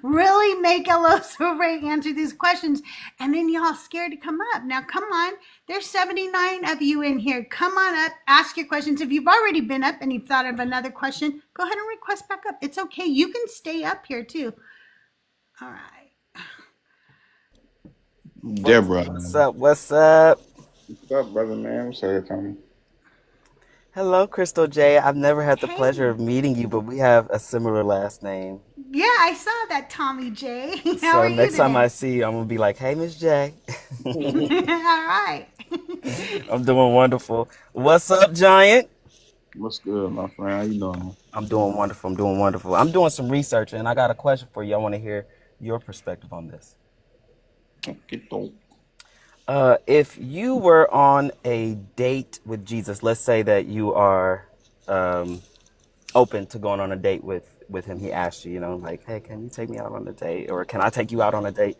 really make Eloso Ray answer these questions, and then y'all scared to come up. Now, come on. There's 79 of you in here. Come on up, ask your questions. If you've already been up and you've thought of another question, go ahead and request back up. It's okay. You can stay up here, too. All right. Deborah. What's up? What's up? What's up, brother, man? What's up, Tommy? Hello, CrystalJae. I've never had the pleasure of meeting you, but we have a similar last name. Yeah, I saw that, Tommy J. How So are you next time today? I see you, I'm gonna be like, "Hey, Miss J." All right. I'm doing wonderful. What's up, Giant? What's good, my friend? How you doing? I'm doing wonderful. I'm doing wonderful. I'm doing some research, and I got a question for you. I want to hear your perspective on this. If you were on a date with Jesus, let's say that you are open to going on a date with him. He asked you, like, "Hey, can you take me out on a date?" Or "Can I take you out on a date?"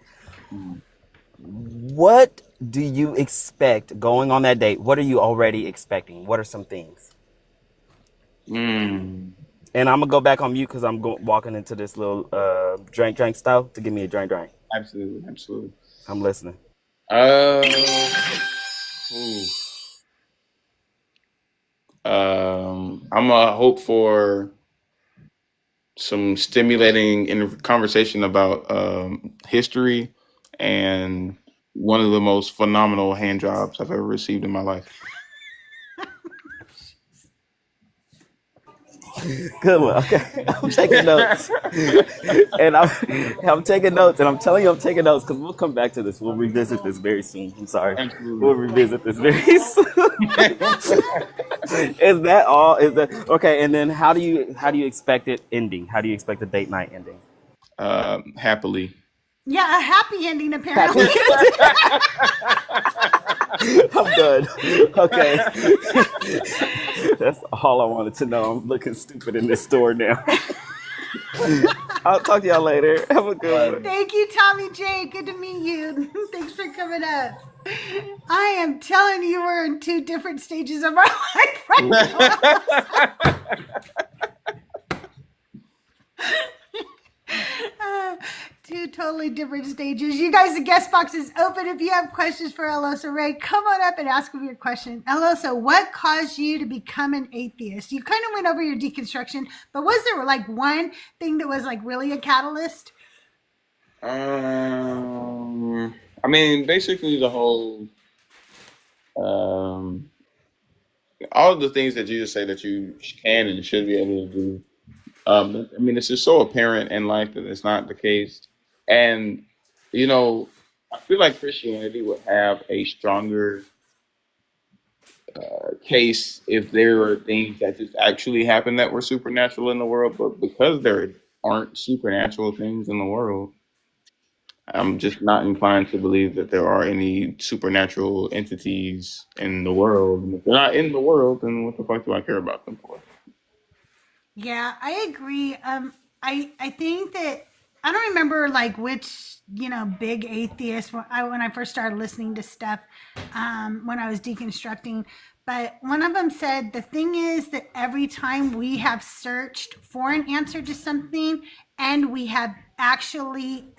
What do you expect going on that date? What are you already expecting? What are some things? And I'm gonna go back on mute because I'm walking into this little drink style to give me a drink. Absolutely. I'm listening. I'm gonna hope for some stimulating conversation about history and one of the most phenomenal hand jobs I've ever received in my life. Good one. Okay, I'm taking notes, and I'm taking notes, and I'm telling you I'm taking notes because we'll come back to this. We'll revisit this very soon. I'm sorry. Absolutely. We'll revisit this very soon. Is that all? Is that okay? And then how do you expect it ending? How do you expect the date night ending? Happily. Yeah, a happy ending, apparently. I'm done. Okay. That's all I wanted to know. I'm looking stupid in this store now. I'll talk to y'all later. Have a good one. Thank you, Tommy J. Good to meet you. Thanks for coming up. I am telling you, we're in 2 different stages of our life right now. 2 totally different stages. You guys, the guest box is open. If you have questions for Eloso Ray, come on up and ask him your question. Eloso, what caused you to become an atheist? You kind of went over your deconstruction, but was there like one thing that was like really a catalyst? I mean, basically the whole, all of the things that Jesus say that you can and should be able to do. I mean, it's just so apparent in life that it's not the case. And, I feel like Christianity would have a stronger case if there were things that just actually happened that were supernatural in the world. But because there aren't supernatural things in the world, I'm just not inclined to believe that there are any supernatural entities in the world. And if they're not in the world, then what the fuck do I care about them for? Yeah, I agree. I think that I don't remember like which big atheist when I first started listening to stuff when I was deconstructing, but one of them said the thing is that every time we have searched for an answer to something and we have actually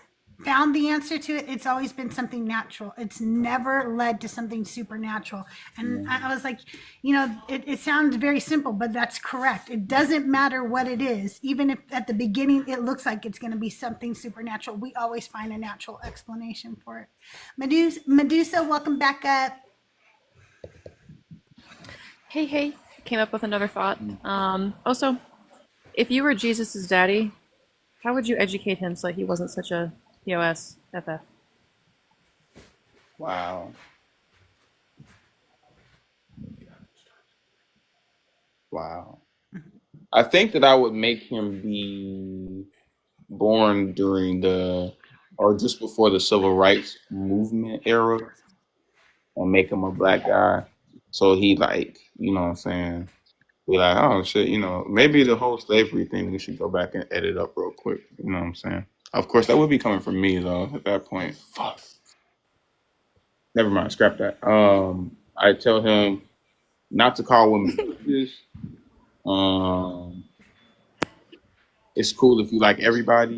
found the answer to it, it's always been something natural. It's never led to something supernatural. And I was like, it sounds very simple, but that's correct. It doesn't matter what it is. Even if at the beginning it looks like it's going to be something supernatural, we always find a natural explanation for it. Medusa, welcome back up. Hey, came up with another thought. Also, if you were Jesus's daddy, how would you educate him so he wasn't such a POS FF? Wow. I think that I would make him be born during or just before the civil rights movement era, and make him a black guy. So he you know what I'm saying? Be like, oh shit, maybe the whole slavery thing we should go back and edit up real quick. You know what I'm saying? Of course, that would be coming from me though. At that point, fuck. Never mind, scrap that. I tell him not to call women bitches. It's cool if you like everybody.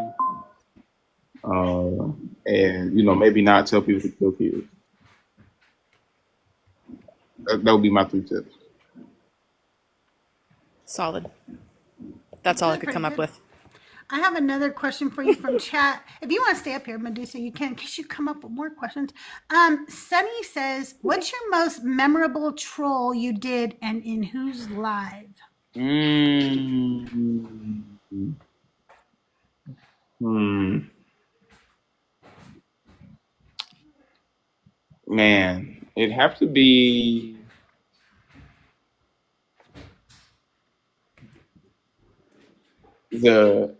And maybe not tell people to kill kids. That would be my 3 tips. Solid. That's all I could come up with. I have another question for you from chat. If you want to stay up here, Medusa, you can, in case you come up with more questions. Sunny says, what's your most memorable troll you did and in whose live? Man, it'd have to be the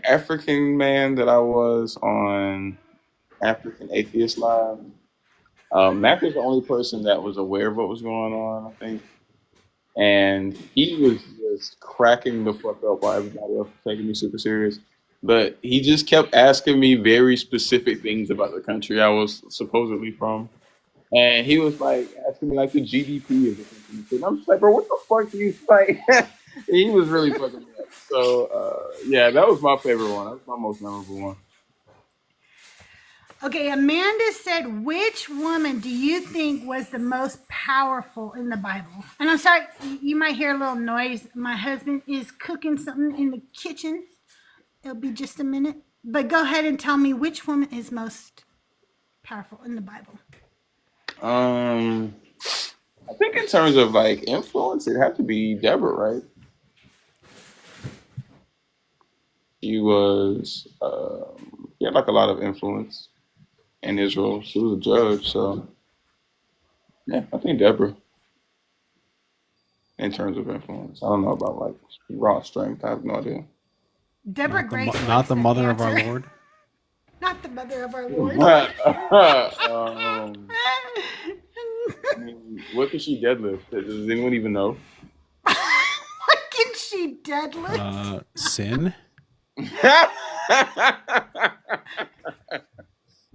African man that I was on African Atheist Live. Mac was the only person that was aware of what was going on, I think. And he was just cracking the fuck up while everybody else was taking me super serious. But he just kept asking me very specific things about the country I was supposedly from. And he was asking me the GDP of the country. And I'm just like, bro, what the fuck do you like? He was really fucking me up. So, yeah, that was my favorite one. That was my most memorable one. Okay, Amanda said, which woman do you think was the most powerful in the Bible? And I'm sorry, you might hear a little noise. My husband is cooking something in the kitchen. It'll be just a minute. But go ahead and tell me which woman is most powerful in the Bible. I think in terms of influence, it'd have to be Deborah, right? She was, she had a lot of influence in Israel. She was a judge, so yeah, I think Deborah. In terms of influence, I don't know about raw strength. I have no idea. Deborah Grace, not the mother of our Lord. Not the mother of our Lord. What can she deadlift? Does anyone even know? What can she deadlift? Sin.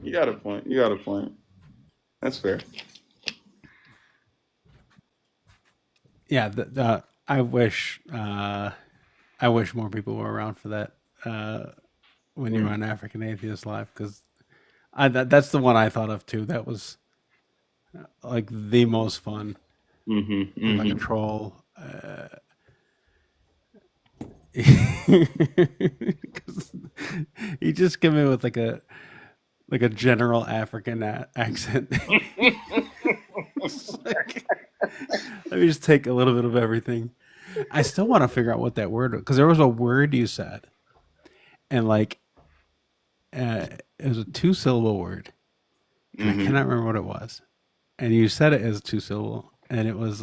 You got a point. That's fair. Yeah, I wish more people were around for that when you were on African Atheist Live, because that's the one I thought of too. That was the most fun. Like a troll. He just came in with a general African accent. Let me just take a little bit of everything. I still want to figure out what that word was, because there was a word you said, and it was a 2-syllable word, and I cannot remember what it was. And you said it as a 2-syllable, and it was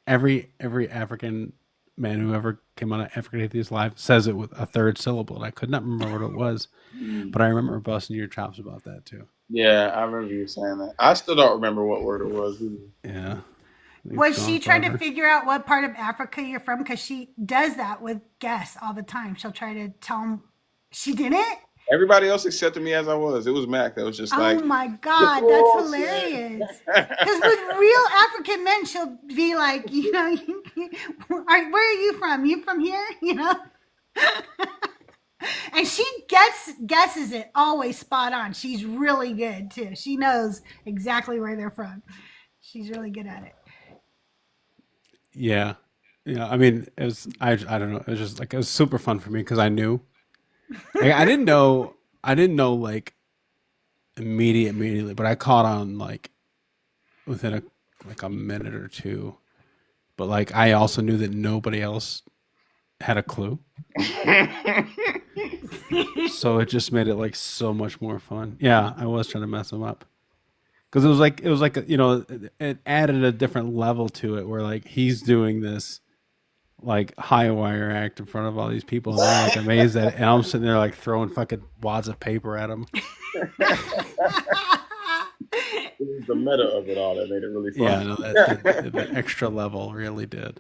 every African man who ever came on an African Atheist Live says it with a 3rd syllable, and I could not remember what it was, but I remember busting your chops about that too. Yeah, I remember you saying that. I still don't remember what word it was either. Yeah. Was she trying to figure out what part of Africa you're from? Because she does that with guests all the time. She'll try to tell them she didn't. Everybody else accepted me as I was. It was Mac that was just oh my God, that's hilarious. Because with real African men, she'll be like, where are you from? You from here? And she guesses it always spot on. She's really good too. She knows exactly where they're from. She's really good at it. Yeah. Yeah. I mean, it was, I don't know. It was just like, it was super fun for me because I knew. Like, I didn't know like immediately, but I caught on like within a minute or two. But like, I also knew that nobody else had a clue. So it just made it like so much more fun. Yeah, I was trying to mess them up. Because it was like you know, it added a different level to it where like he's doing this like high wire act in front of all these people and they're like amazed at it, and I'm sitting there like throwing fucking wads of paper at them. It was the meta of it all that made it really fun. Yeah, no, the extra level really did.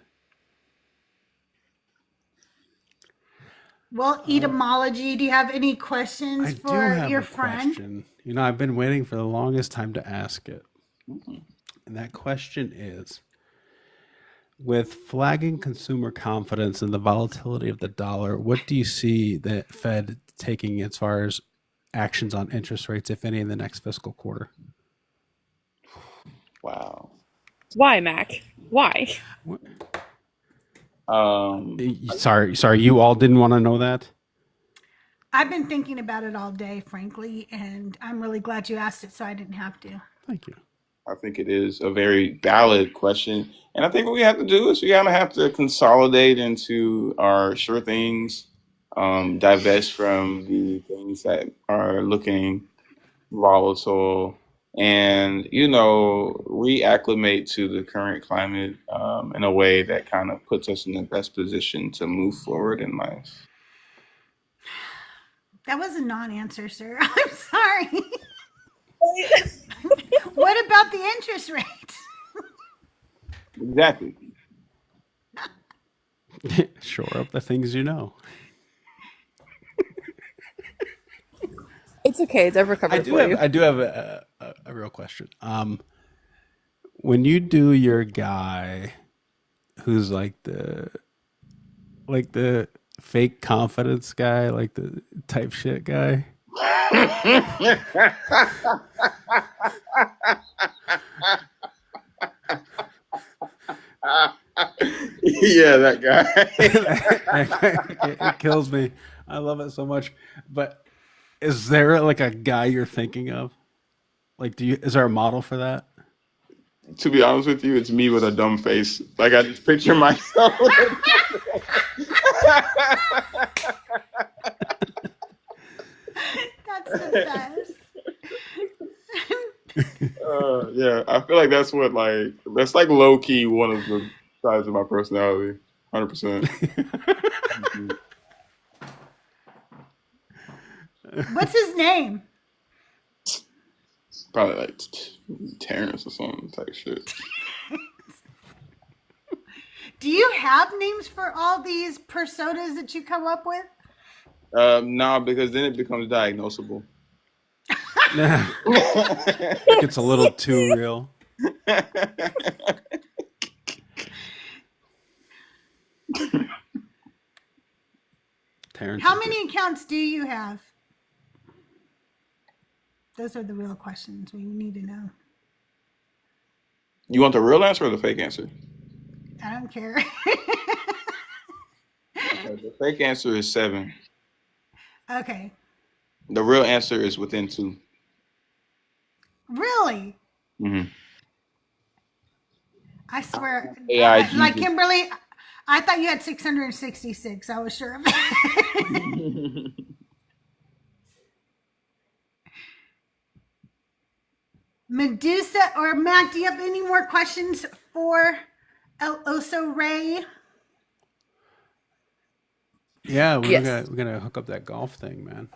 Well, etymology, do you have any questions I for do have your a friend? question. You know, I've been waiting for the longest time to ask it. And that question is, with flagging consumer confidence and the volatility of the dollar, what do you see the Fed taking as far as actions on interest rates, if any, in the next fiscal quarter? Wow. Why, Mac? Why? Sorry, you all didn't want to know that? I've been thinking about it all day, frankly, and I'm really glad you asked it so I didn't have to. Thank you. I think it is a very valid question. And I think what we have to do is we kind of have to consolidate into our sure things, divest from the things that are looking volatile, and, you know, reacclimate to the current climate in a way that kind of puts us in the best position to move forward in life. That was a non-answer, sir. I'm sorry. What about the interest rate? Exactly. Shore up the things you know. It's okay. It's ever covered for you. I do have a real question. When you do your guy who's like the fake confidence guy, like the type shit guy. Yeah, that guy. It kills me. I love it so much. But is there like a guy you're thinking of? Like, is there a model for that? To be honest with you, it's me with a dumb face. Like, I just picture myself. That's the best. Yeah, I feel like that's like low key one of the sides of my personality. 100%. What's his name? Probably like Terrence or something type shit. Do you have names for all these personas that you come up with? No, because then it becomes diagnosable. It gets a little too real. Terrence, how many accounts do you have? Those are the real questions we need to know. You want the real answer or the fake answer? I don't care. The fake answer is 7. Okay. The real answer is within 2. Really? Mm-hmm. I swear. AIG. Like Kimberly, I thought you had 666. I was sure of it. Medusa or Mac, do you have any more questions for El Oso Ray? Yeah, we're gonna hook up that golf thing, man.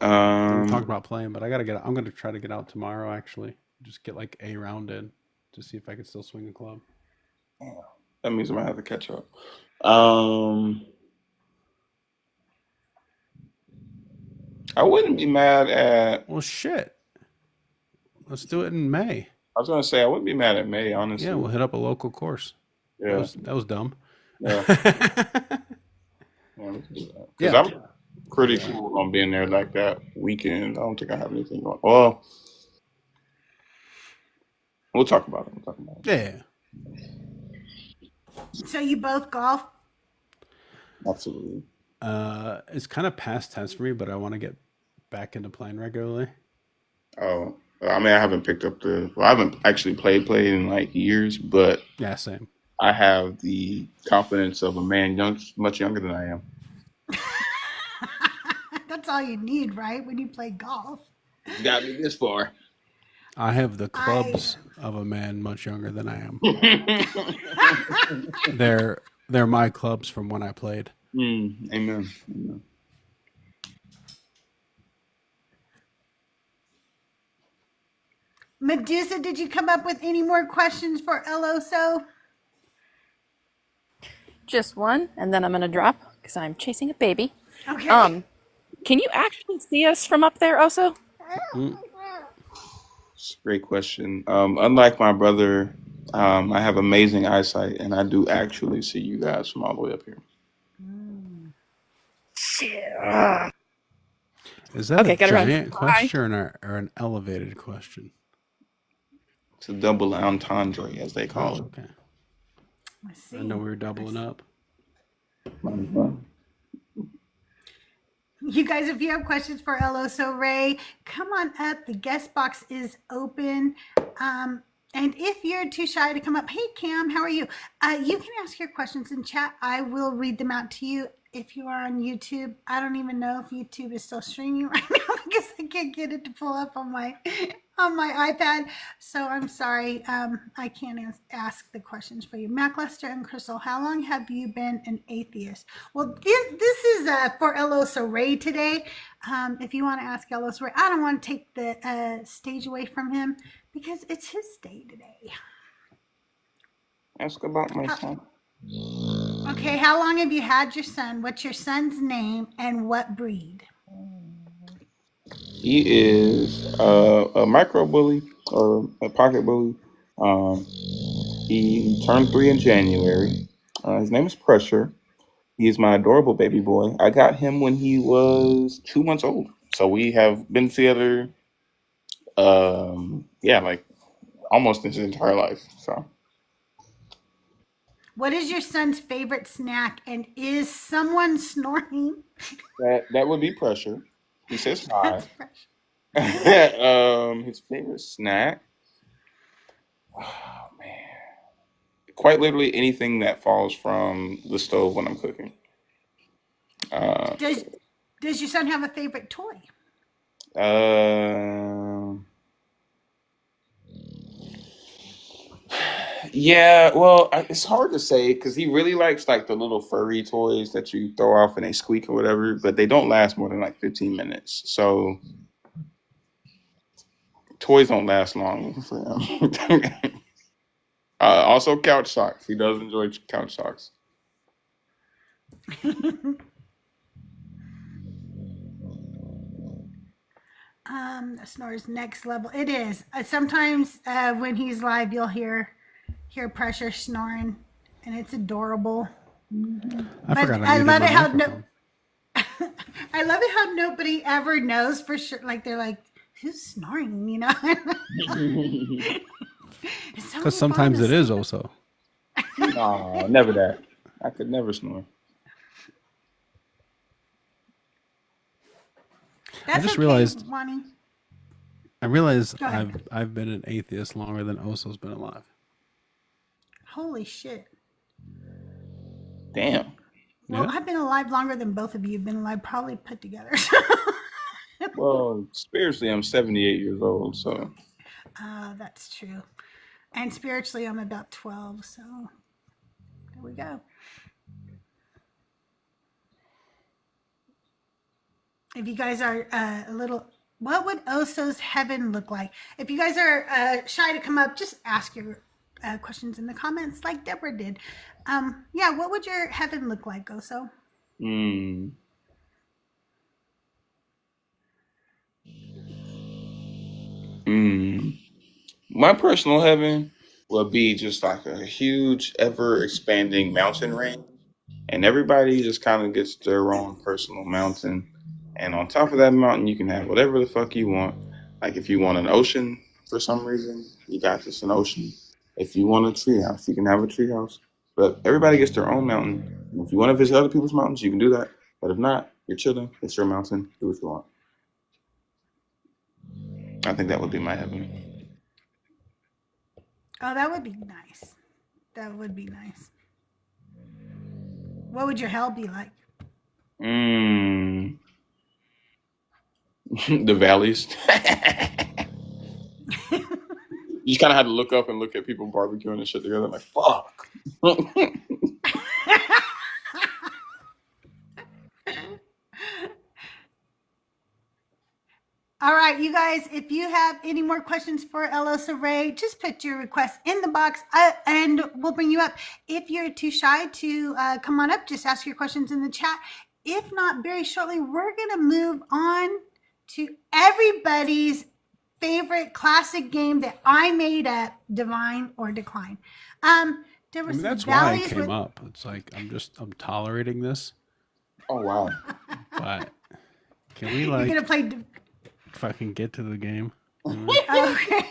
I'm talking about playing, but I'm gonna try to get out tomorrow. Actually, just get like a round in to see if I can still swing a club. That means I might have to catch up. I wouldn't be mad at. Well, shit. Let's do it in May. I was gonna say I wouldn't be mad at May, honestly. Yeah, we'll hit up a local course. Yeah, that was dumb. Yeah. Yeah, we to do that because Yeah. I'm pretty sure we're gonna be in there like that weekend. I don't think I have anything going. Well, we'll talk about it. We'll talk about it. Yeah. So you both golf? Absolutely. It's kind of past tense for me, but I want to get back into playing regularly. Oh, I mean, I haven't picked up the. Well, I haven't actually played in like years, but Yeah, same. I have the confidence of a man much younger than I am. That's all you need, right? When you play golf. It's got me this far. I have the clubs of a man much younger than I am. They're my clubs from when I played. Amen. Amen. Medusa, did you come up with any more questions for El Oso? Just one, and then I'm gonna drop because I'm chasing a baby. Okay. Can you actually see us from up there, Oso? Great question. Unlike my brother, I have amazing eyesight, and I do actually see you guys from all the way up here. Is that a gotta run. giant Bye. question or an elevated question? It's a double entendre, as they call it. Okay. I see. I know we were doubling up. You guys, if you have questions for El Oso Ray, come on up. The guest box is open. And if you're too shy to come up, hey Cam, how are you? You can ask your questions in chat. I will read them out to you. If you are on YouTube, I don't even know if YouTube is still streaming right now because I can't get it to pull up on my iPad. So I'm sorry, I can't ask the questions for you. Mac Lester and Crystal, how long have you been an atheist? Well, this is for El Oso Ray today. If you want to ask El Oso Ray, I don't want to take the stage away from him because it's his day today. Ask about my son. Okay, how long have you had your son? What's your son's name and what breed? He is a micro bully or a pocket bully. He turned 3 in January. His name is Pressure. He is my adorable baby boy. I got him when he was 2 months old. So we have been together, like almost his entire life. So. What is your son's favorite snack, and is someone snoring? That would be Pressure. He says hi. His favorite snack. Oh man. Quite literally anything that falls from the stove when I'm cooking. Does your son have a favorite toy? Yeah, well, it's hard to say because he really likes like the little furry toys that you throw off and they squeak or whatever, but they don't last more than like 15 minutes. So toys don't last long for him. Also, couch socks. He does enjoy couch socks. The snore's next level. It is. Sometimes when he's live, you'll hear Pressure snoring, and it's adorable. I love it how I love it how nobody ever knows for sure. Like they're like, who's snoring? You know. Because sometimes it is also. No, never that. I could never snore. That's I just okay, realized. Wani. I realized I've been an atheist longer than Oso's been alive. Holy shit! Damn. Well, yeah. I've been alive longer than both of you have been alive, probably put together. Well, spiritually, I'm 78 years old, so. That's true. And spiritually, I'm about 12, so there we go. If you guys are a little, what would Oso's heaven look like? If you guys are shy to come up, just ask your questions in the comments like Deborah did. What would your heaven look like, Oso? My personal heaven would be just like a huge, ever expanding mountain range and everybody just kind of gets their own personal mountain. And on top of that mountain, you can have whatever the fuck you want. Like if you want an ocean for some reason, you got just an ocean. If you want a treehouse, you can have a treehouse. But everybody gets their own mountain. And if you want to visit other people's mountains, you can do that. But if not, you're chilling. It's your mountain. Do what you want. I think that would be my heaven. Oh, that would be nice. That would be nice. What would your hell be like? The valleys. You just kind of had to look up and look at people barbecuing and shit together. Like, fuck. All right, you guys, if you have any more questions for Elosa Ray, just put your request in the box and we'll bring you up. If you're too shy to come on up, just ask your questions in the chat. If not, very shortly, we're going to move on to everybody's favorite classic game that I made up, Divine or Decline. There was that's why I came up. It's like I'm tolerating this. Oh wow! But can we like? You're gonna play. Fucking get to the game. Okay.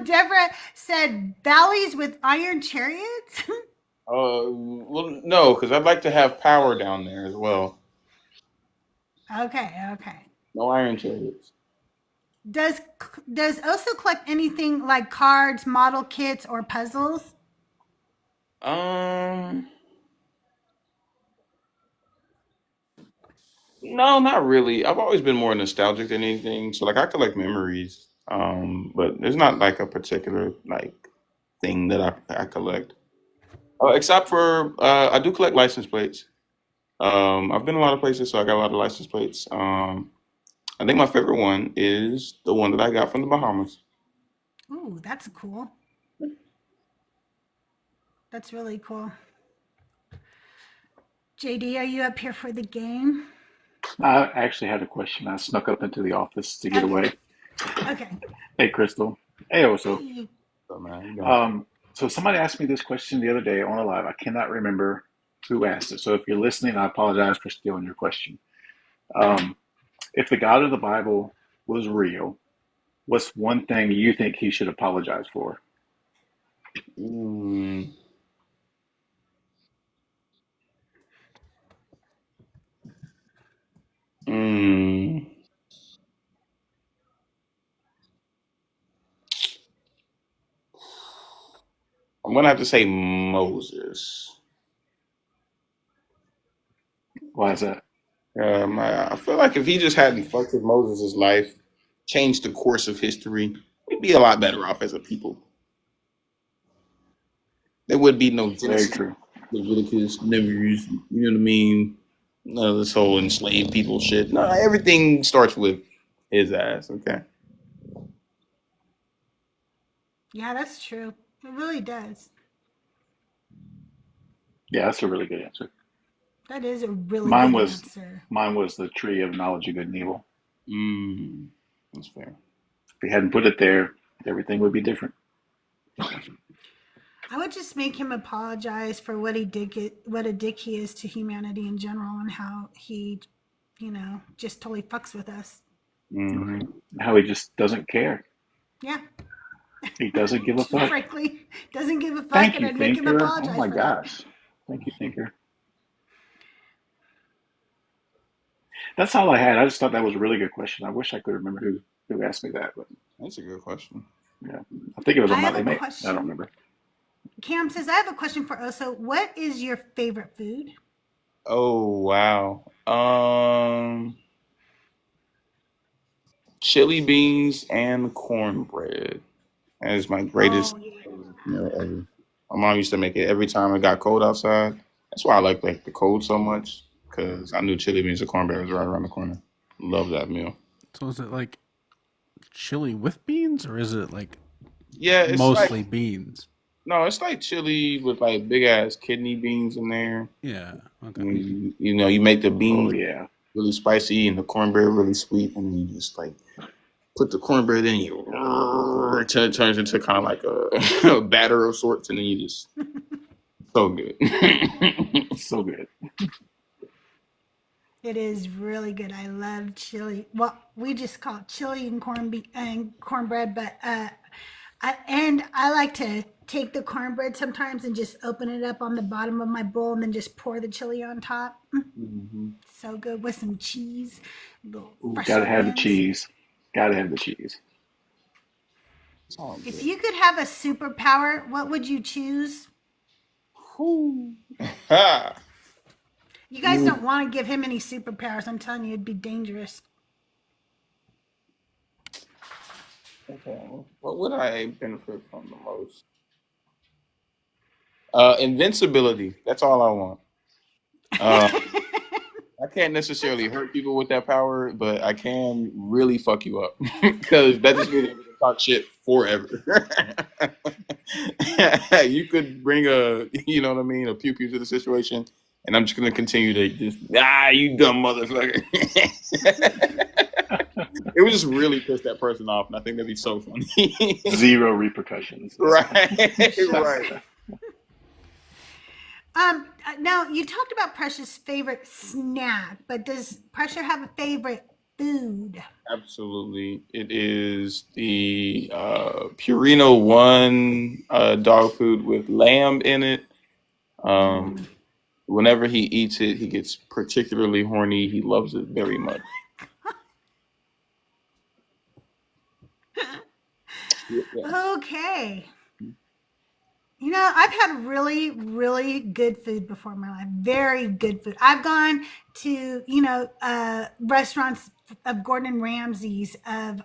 Deborah said valleys with iron chariots. Well, no, because I'd like to have power down there as well. Okay. No iron chariots. Does Oso collect anything like cards, model kits, or puzzles? No, not really. I've always been more nostalgic than anything. So like I collect memories. But there's not like a particular like thing that I collect. Except for I do collect license plates. I've been a lot of places, so I got a lot of license plates. I think my favorite one is the one that I got from the Bahamas. Ooh, that's cool. That's really cool. JD, are you up here for the game? I actually had a question. I snuck up into the office to get away. Okay. Hey, Crystal. Hey, Oso. Hey. So somebody asked me this question the other day on a live. I cannot remember who asked it. So if you're listening, I apologize for stealing your question. If the God of the Bible was real, what's one thing you think he should apologize for? I'm gonna have to say Moses. Why is that? I feel like if he just hadn't fucked with Moses' life, changed the course of history, we'd be a lot better off as a people. There would be no Genesis, Leviticus, Numbers, you know what I mean? None of this whole enslaved people shit. No, everything starts with his ass, okay? Yeah, that's true. It really does. Yeah, that's a really good answer. That is a really good answer. Mine was the tree of knowledge of good and evil. That's fair. If he hadn't put it there, everything would be different. I would just make him apologize for what he did, what a dick he is to humanity in general, and how he, just totally fucks with us. Mm-hmm. How he just doesn't care. Yeah. He doesn't give a fuck. Frankly, doesn't give a fuck. Thank and you, I'd make him Thinker. apologize Oh my for gosh. that. Thank you, Thinker. That's all I had. I just thought that was a really good question. I wish I could remember who asked me that. But that's a good question. Yeah, I think it was on my email. I don't remember. Cam says, I have a question for Oso. What is your favorite food? Oh, wow. Chili beans and cornbread. That is my greatest meal ever. My mom used to make it every time it got cold outside. That's why I like the cold so much, because I knew chili beans and cornbread was right around the corner. Love that meal. So is it like chili with beans, or is it like it's mostly like, beans? No, it's like chili with like big ass kidney beans in there. Yeah. Okay. And, you make the beans really spicy and the cornbread really sweet, and you just like put the cornbread in, it turns into kind of like a batter of sorts, and then you just So good. So good. It is really good. I love chili. Well, we just call it chili and cornbread, but I like to take the cornbread sometimes and just open it up on the bottom of my bowl and then just pour the chili on top. Mm-hmm. So good with some cheese, little Ooh, fresh gotta have the onions. cheese. Gotta have the cheese. It's all If good. you could have a superpower, what would you choose? Ha! You guys don't want to give him any superpowers. I'm telling you, it'd be dangerous. Okay. What would I benefit from the most? Invincibility. That's all I want. I can't necessarily hurt people with that power, but I can really fuck you up because that just means I can talk shit forever. You could bring you know what I mean, a pew pew to the situation, and I'm just gonna continue to just you dumb motherfucker. It would just really piss that person off, and I think that'd be so funny. Zero repercussions. Right, right. Now you talked about Precious' favorite snack, but does Pressure have a favorite food? Absolutely. It is the Purina One dog food with lamb in it. Whenever he eats it, he gets particularly horny. He loves it very much. Yeah. Okay. You know, I've had really, really good food before in my life. Very good food. I've gone to, restaurants of Gordon Ramsay's, of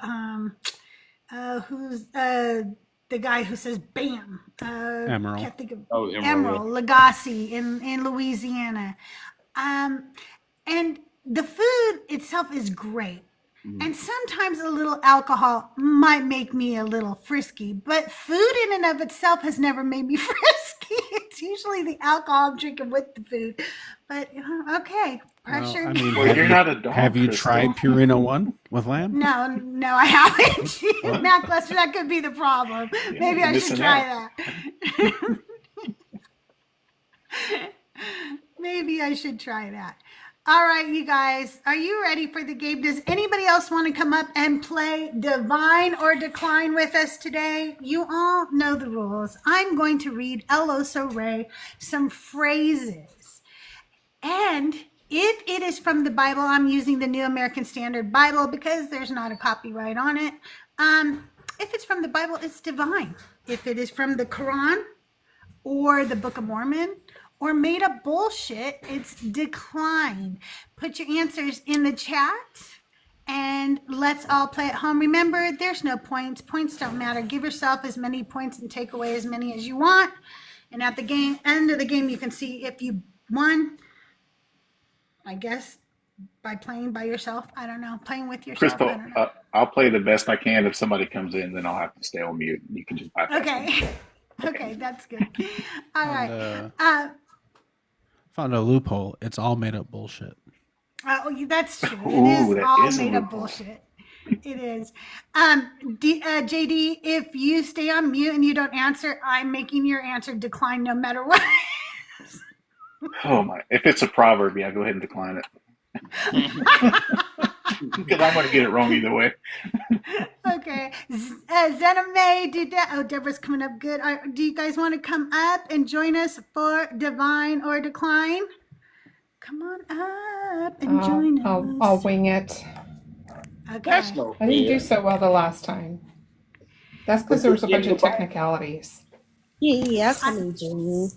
who's the guy who says "Bam." Emerald. Can't think of Emerald. Lagasse in Louisiana, and the food itself is great. And sometimes a little alcohol might make me a little frisky, but food in and of itself has never made me frisky. It's usually the alcohol I'm drinking with the food. But okay, Pressure. Well, I mean, Well, you're not a dog. have you Crystal. tried Purina One with lamb? No, I haven't. Now, Cluster, that could be the problem. Yeah, Maybe you're I should missing try out. that. Maybe I should try that. All right, you guys, are you ready for the game? Does anybody else want to come up and play Divine or Decline with us today? You all know the rules. I'm going to read El Oso Rey some phrases. And if it is from the Bible, I'm using the New American Standard Bible because there's not a copyright on it. If it's from the Bible, it's divine. If it is from the Quran or the Book of Mormon, or made up bullshit, it's decline. Put your answers in the chat and let's all play at home. Remember, there's no points. Points don't matter. Give yourself as many points and take away as many as you want. And at the end of the game, you can see if you won, I guess, by playing by yourself. I don't know. Playing with yourself. Crystal, I don't know. I'll play the best I can. If somebody comes in, then I'll have to stay on mute. You can just bypass me. Okay. Okay, that's good. All right. Found a loophole. It's all made up bullshit. That's true. Ooh, It is that all is a made up loophole. bullshit. It is. JD, if you stay on mute and you don't answer, I'm making your answer decline no matter what. Oh my! If it's a proverb, yeah, go ahead and decline it. Because I'm going to get it wrong either way. Okay. Zename, Deborah's coming up good. Do you guys want to come up and join us for Divine or Decline? Come on up and join us. I'll wing it. Okay. That's no I didn't fair. do so well the last time. That's because there was a bunch of technicalities. Yeah, come and join me.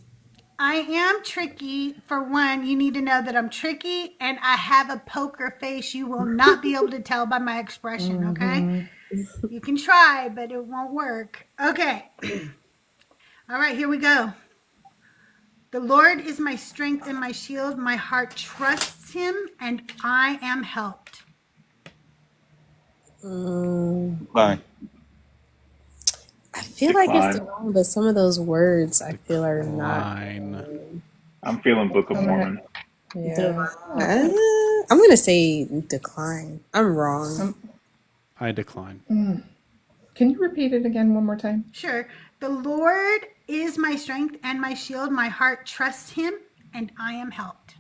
I am tricky. For one, you need to know that I'm tricky and I have a poker face. You will not be able to tell by my expression, okay? You can try, but it won't work. Okay. All right, here we go. The Lord is my strength and my shield. My heart trusts him and I am helped. Fine. I feel like it's wrong, but some of those words I feel are not. I'm feeling Book of Mormon. Yeah. I'm going to say decline. I'm wrong. I decline. Can you repeat it again one more time? Sure. The Lord is my strength and my shield. My heart trusts him, and I am helped.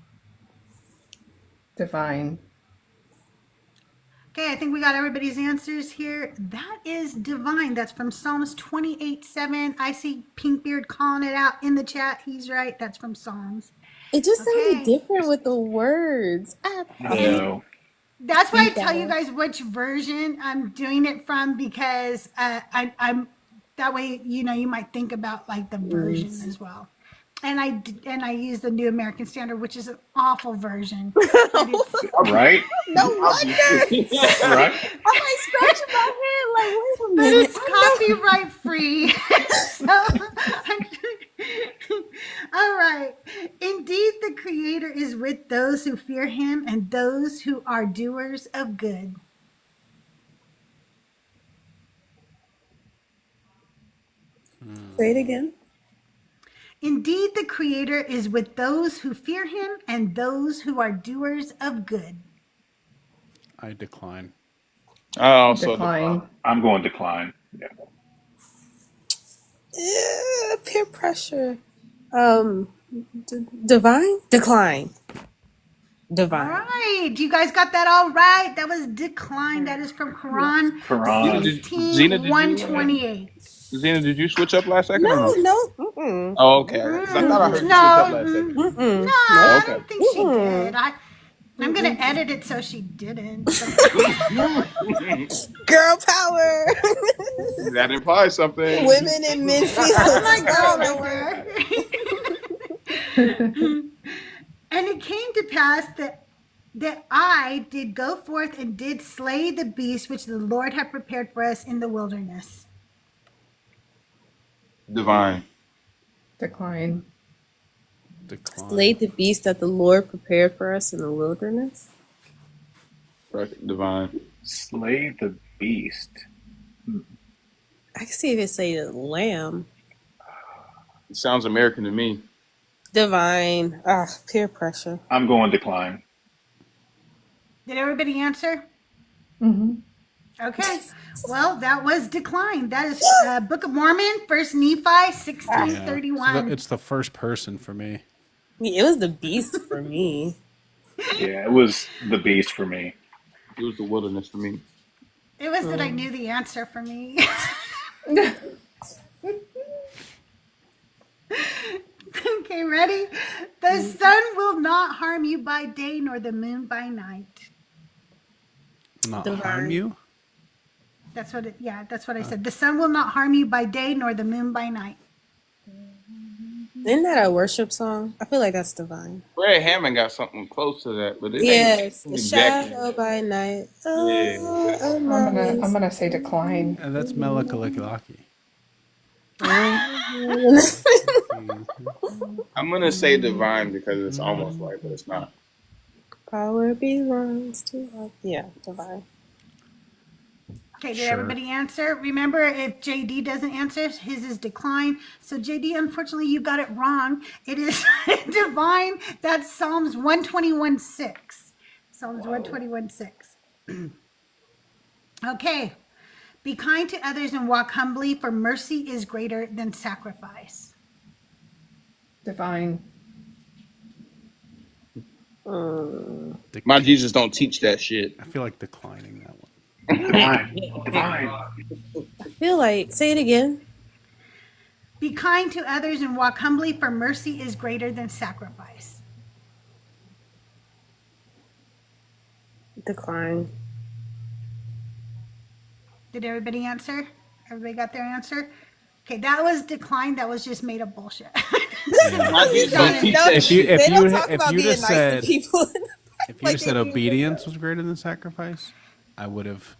Divine. Okay, I think we got everybody's answers here. That is divine. That's from Psalms 28:7. I see Pinkbeard calling it out in the chat. He's right. That's from Psalms. It just sounded Okay. different with the words. I And know. that's why I Thank tell you God. guys which version I'm doing it from, because I'm that way, you know, you might think about like the version as well. And I use the New American Standard, which is an awful version. But it's, Right? No wonder. Right? I'm like scratching my head like, wait a but minute. it's copyright free. All right. Indeed, the Creator is with those who fear him and those who are doers of good. Say it again. Indeed, the Creator is with those who fear him and those who are doers of good. I decline. I also Decline. I'm going decline. Yeah. Peer pressure. Divine? Decline. All Divine. right. You guys got that all right. That was decline. That is from Quran Quran. Zena, did you, 16:128. Zena, did you switch up last second or No, no? no. Mm-mm. Oh, okay. 'Cause I thought I heard you switch No, up last second. Mm-mm. no, Oh, I okay. don't think she did. I'm going to edit it so she didn't. Girl power. That implies something. Women in midfield. That's my girl Don't right worry. there. And it came to pass that I did go forth and did slay the beast which the Lord had prepared for us in the wilderness. Divine. Decline. Decline. Slay the beast that the Lord prepared for us in the wilderness. Right. Divine. Slay the beast. I can see if it say the lamb. It sounds American to me. Divine. Peer pressure. I'm going decline. Did everybody answer? Mm-hmm. Okay. Well, that was decline. That is Book of Mormon, First Nephi, 1631. So it's the first person for me. It was the beast for me. Yeah, it was the beast for me. It was the wilderness for me. It was that I knew the answer for me. Okay, ready? The sun will not harm you by day, nor the moon by night. Not Divine. harm you? That's what that's what I said. The sun will not harm you by day, nor the moon by night. Isn't that a worship song? I feel like that's divine. Fred Hammond got something close to that, but it Yes, ain't the exactly. shadow by night. Yeah. I'm gonna say decline. And that's Melakalikilaki. I'm gonna say divine because it's almost right, but it's not. Power belongs to us. Yeah, divine. Okay, did Sure. everybody answer? Remember, if JD doesn't answer, his is decline. So JD, unfortunately, you got it wrong. It is divine. That's Psalms 121:6. Psalms 121:6. Okay. Be kind to others and walk humbly, for mercy is greater than sacrifice. Divine. My Jesus don't teach that shit. I feel like declining that one. Divine. Divine. I feel like, say it again. Be kind to others and walk humbly, for mercy is greater than sacrifice. Decline. Did everybody answer? Everybody got their answer? Okay, that was decline. That was just made up bullshit. My Jesus don't teach No, that If you shit. if they you don't talk if about you'd being have nice said to people. if you said obedience was greater than sacrifice, I would have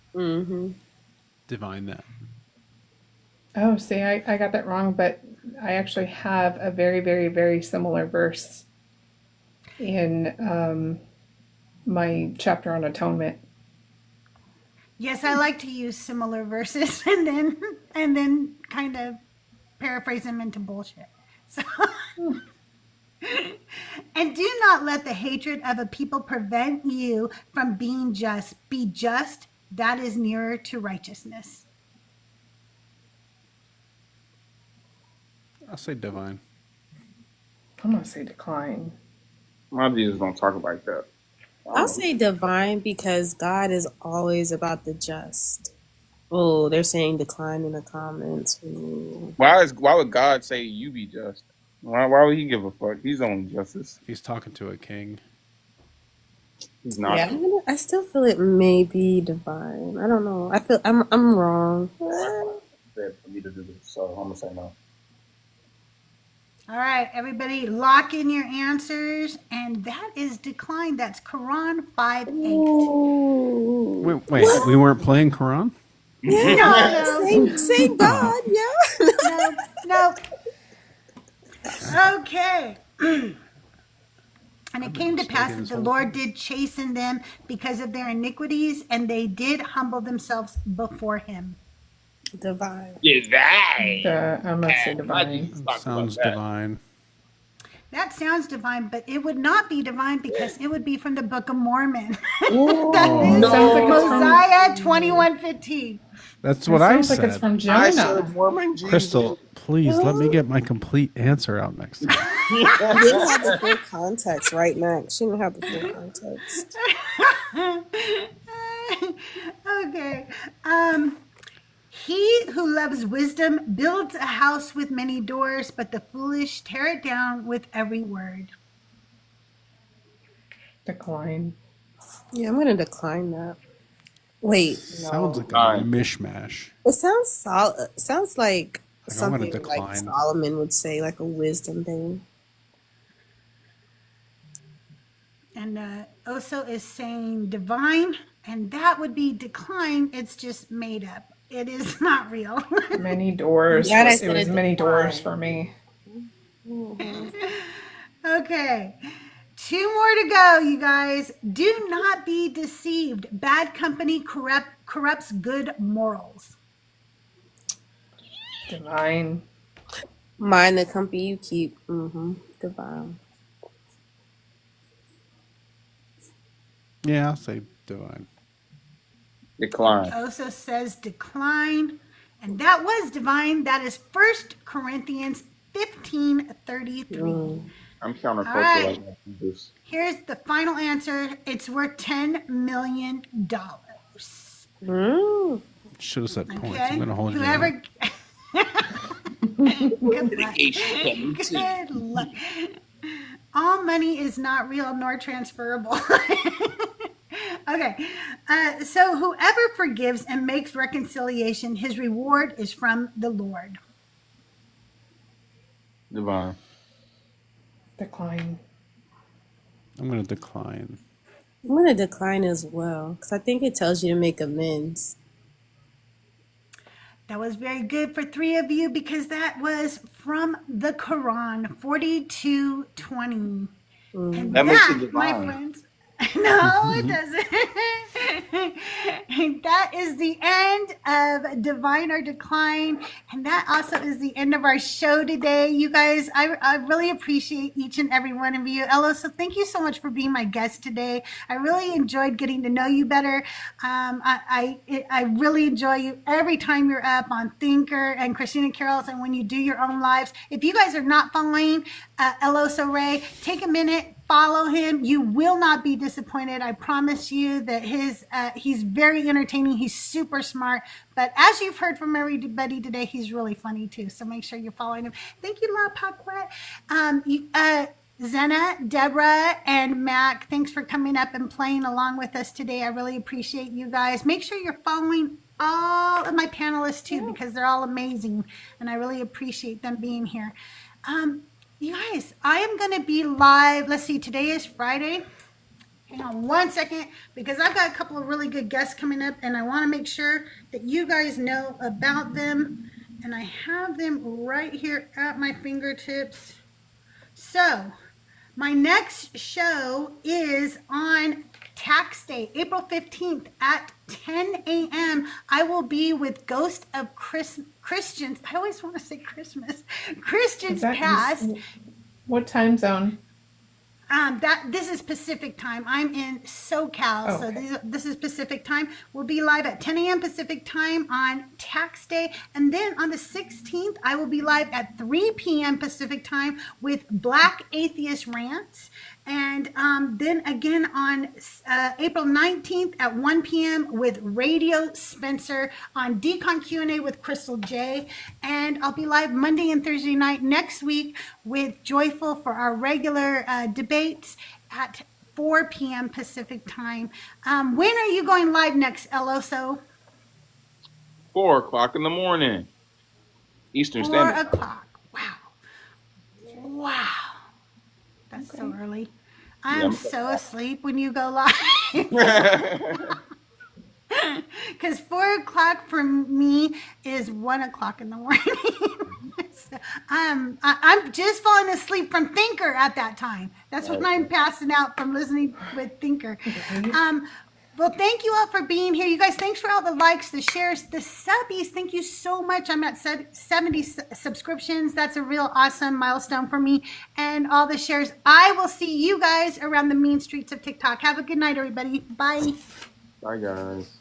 divined that. Oh, see, I got that wrong, but I actually have a very, very, very similar verse in my chapter on atonement. Yes, I like to use similar verses and then kind of paraphrase them into bullshit. So, and do not let the hatred of a people prevent you from being just. Be just. That is nearer to righteousness. I'll say divine. I'm gonna say decline. My Jesus don't talk like that. I'll say divine because God is always about the just. Oh, they're saying decline in the comments. Ooh. Why would God say you be just? Why would he give a fuck? He's on justice. He's talking to a king. He's not. Yeah, I still feel it may be divine. I don't know. I feel I'm wrong. For me to do this, so I'm gonna say no. All right, everybody, lock in your answers, and that is decline. That's Quran 5:8. Wait, we weren't playing Quran? No. Same God, yeah. No. Okay. And it came to pass that the Lord did chasten them because of their iniquities, and they did humble themselves before him. Divine. I'm gonna say divine. Sounds divine. That sounds divine, but it would not be divine because it would be from the Book of Mormon. Ooh, That is no. Mosiah 21:15. That's what I sounds said. like it's from Jonah. I said Mormon Jesus. Crystal, please let me get my complete answer out next time. She didn't have the full context right now. She didn't have the full context. Okay. He who loves wisdom builds a house with many doors, but the foolish tear it down with every word. Decline. Yeah, I'm gonna decline that. Wait, no. Sounds like a mishmash. It sounds like I'm gonna something like decline. Solomon would say, like a wisdom thing. And Oso is saying divine, and that would be decline. It's just made up. It is not real. Many doors. Yeah, It was many doors for me. Okay. 2 more to go, you guys. Do not be deceived. Bad company corrupts good morals. Divine. Mind the company you keep. Divine. Yeah, I'll say divine. Decline. Also says decline. And that was divine. That is 1 Corinthians 15:33. I'm countercultural. All right. Like this. Here's the final answer. It's worth $10 million. Should have said points. Okay. I'm gonna hold Whoever. you. Good luck. Good luck. All money is not real nor transferable. Okay. So whoever forgives and makes reconciliation, his reward is from the Lord. Divine. Decline. I'm gonna decline. I'm gonna decline as well because I think it tells you to make amends. That was very good for 3 of you because that was from the Quran, 42:20. And That makes it that, divine. my friends, no, it doesn't. That is the end of Divine or Decline. And that also is the end of our show today. You guys, I really appreciate each and every one of you. Ella, so thank you so much for being my guest today. I really enjoyed getting to know you better. I really enjoy you every time you're up on Thinker and Christina Carroll's and when you do your own lives. If you guys are not following Eloso Ray, take a minute. Follow him. You will not be disappointed. I promise you that he's very entertaining. He's super smart. But as you've heard from everybody today, he's really funny too. So make sure you're following him. Thank you, La Paquette. Zena, Deborah, and Mac, thanks for coming up and playing along with us today. I really appreciate you guys. Make sure you're following all of my panelists too, because they're all amazing. And I really appreciate them being here. You guys, I am going to be live. Let's see, today is Friday. Hang on 1 second, because I've got a couple of really good guests coming up, and I want to make sure that you guys know about them. And I have them right here at my fingertips. So, my next show is on Tax Day, April 15th at 10 a.m. I will be with Ghost of Christians. I always want to say Christmas. Christians Past. What time zone? This is Pacific time. I'm in SoCal, Oh, so okay. this is Pacific time. We'll be live at 10 a.m. Pacific time on tax day, and then on the 16th, I will be live at 3 p.m. Pacific time with Black Atheist Rants, and then again on April 19th at 1 p.m. with Radio Spencer on Decon Q&A with CrystalJae, and I'll be live Monday and Thursday night next week with Joyful for our regular debates at 4 p.m. Pacific time. When are you going live next, Eloso? 4 o'clock in the morning, Eastern 4 Standard. o'clock. Wow. That's so Okay. early. Yeah, I'm so asleep when you go live. Because 4 o'clock for me is 1 o'clock in the morning. So, I'm just falling asleep from Thinker at that time. That's when I'm passing out from listening with Thinker. Well, thank you all for being here. You guys, thanks for all the likes, the shares, the subbies. Thank you so much. I'm at 70 subscriptions. That's a real awesome milestone for me. And all the shares. I will see you guys around the mean streets of TikTok. Have a good night, everybody. Bye. Bye, guys.